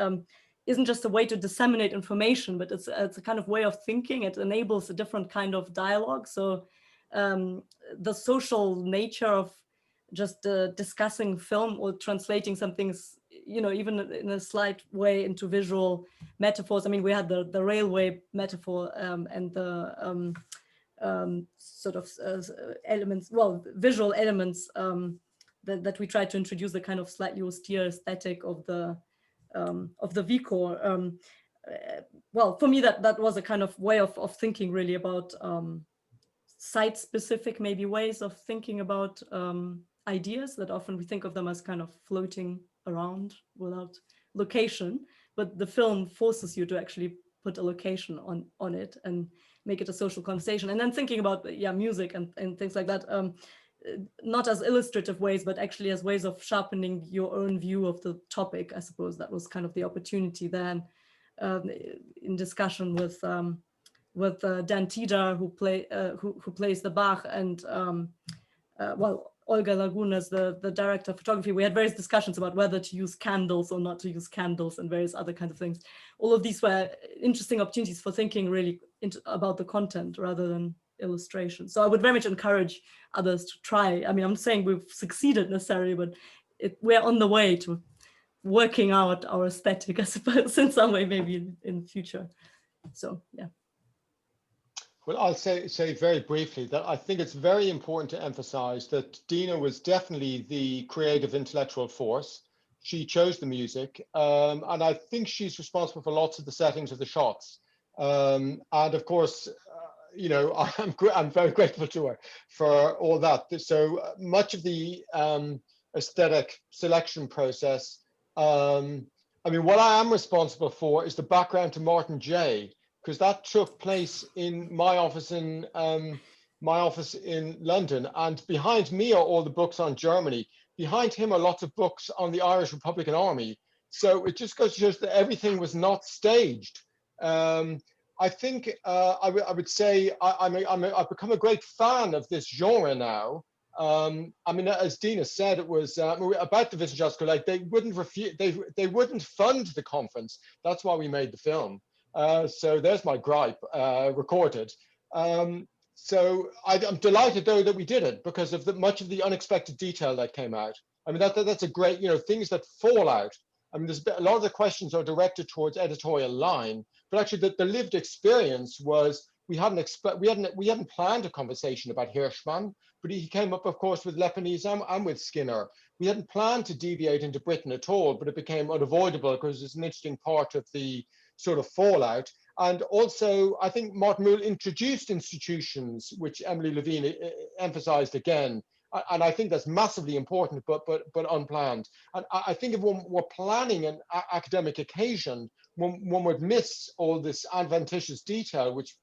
isn't just a way to disseminate information, but it's a kind of way of thinking. It enables a different kind of dialogue. So the social nature of just discussing film or translating some things, even in a slight way into visual metaphors. I mean, we had the railway metaphor and the sort of elements, visual elements that we tried to introduce, the kind of slightly austere aesthetic of the Vico. Well, for me, that was a kind of way of thinking really about site-specific maybe ways of thinking about ideas that often we think of them as kind of floating around without location, but the film forces you to actually put a location on it and make it a social conversation. And then thinking about music and things like that, not as illustrative ways, but actually as ways of sharpening your own view of the topic. I suppose that was kind of the opportunity then in discussion with with Dan Tidar, who plays the Bach, and well, Olga Lagun as the director of photography. We had various discussions about whether to use candles or not to use candles and various other kinds of things. All of these were interesting opportunities for thinking really about the content rather than illustration. So I would very much encourage others to try. I mean, I'm not saying we've succeeded necessarily, but we're on the way to working out our aesthetic, I suppose, in some way, maybe in the future. So, yeah. Well, I'll say very briefly that I think it's very important to emphasize that Dina was definitely the creative intellectual force. She chose the music, and I think she's responsible for lots of the settings of the shots. And of course, you know, I'm very grateful to her for all that. So much of the aesthetic selection process, I mean, what I am responsible for is the background to Martin J, because that took place in my office in London, and behind me are all the books on Germany. Behind him are lots of books on the Irish Republican Army. So it just goes to show that everything was not staged. I think I would say I've become a great fan of this genre now. I mean, as Dina said, it was about the Wissenschaftler, like they wouldn't fund the conference. That's why we made the film. So there's my gripe recorded. So I'm delighted though that we did it because of much of the unexpected detail that came out. I mean, that's a great, you know, things that fall out. I mean, there's a lot of the questions are directed towards editorial line, but actually the lived experience was we hadn't planned a conversation about Hirschman, but he came up, of course, with Lepenies and with Skinner. We hadn't planned to deviate into Britain at all, but it became unavoidable because it's an interesting part of the sort of fallout. And also, I think Martin Muhl introduced institutions, which Emily Levine emphasized again. And I think that's massively important, but unplanned. And I think if one were planning an academic occasion, one would miss all this adventitious detail, which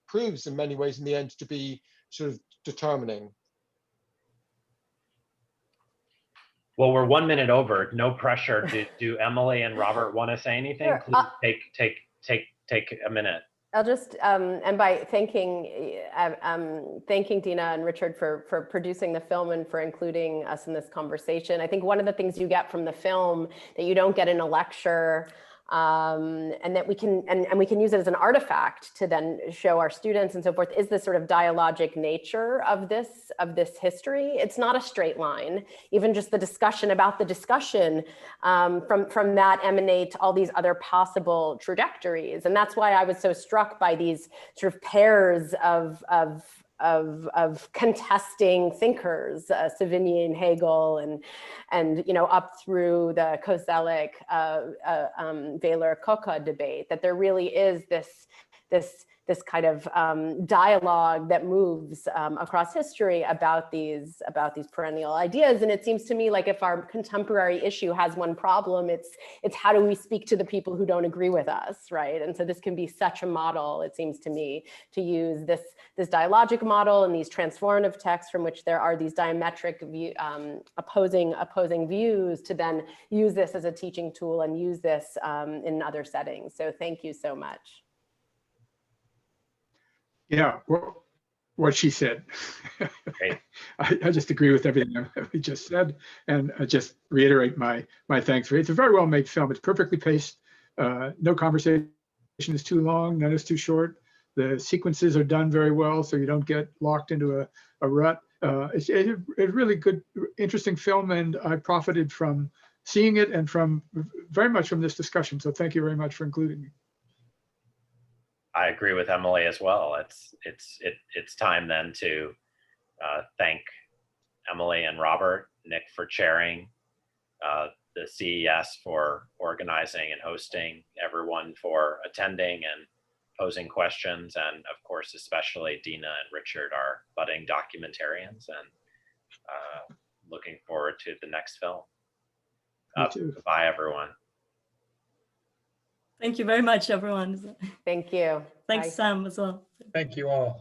proves in many ways in the end to be sort of determining. Well, we're 1 minute over. No pressure. Do Emily and Robert want to say anything? Sure. Please take a minute. I'll just end by thanking Dina and Richard for producing the film and for including us in this conversation. I think one of the things you get from the film that you don't get in a lecture, and that we can use it as an artifact to then show our students and so forth, is this sort of dialogic nature of this history. It's not a straight line. Even just the discussion about the discussion, from that emanate all these other possible trajectories. And that's why I was so struck by these sort of pairs of contesting thinkers, Savigny, Hegel, and you know, up through the Koselleck, Wehler-Kocha debate, that there really is this kind of dialogue that moves across history about these perennial ideas. And it seems to me like if our contemporary issue has one problem, it's how do we speak to the people who don't agree with us, right? And so this can be such a model, it seems to me, to use this dialogic model and these transformative texts from which there are these diametric opposing views, to then use this as a teaching tool and use this in other settings. So thank you so much. Yeah, well, what she said. Great. I just agree with everything that we just said, and I just reiterate my thanks for it. It's a very well made film. It's perfectly paced. No conversation is too long, none is too short. The sequences are done very well, so you don't get locked into a rut. It's a really good, interesting film, and I profited from seeing it and very much from this discussion. So thank you very much for including me. I agree with Emily as well. It's time then to thank Emily and Robert, Nick for chairing, the CES for organizing and hosting, everyone for attending and posing questions, and of course, especially Dina and Richard, our budding documentarians, and looking forward to the next film. Goodbye, everyone. Thank you very much, everyone. Thank you. Thanks, Bye. Sam, as well. Thank you all.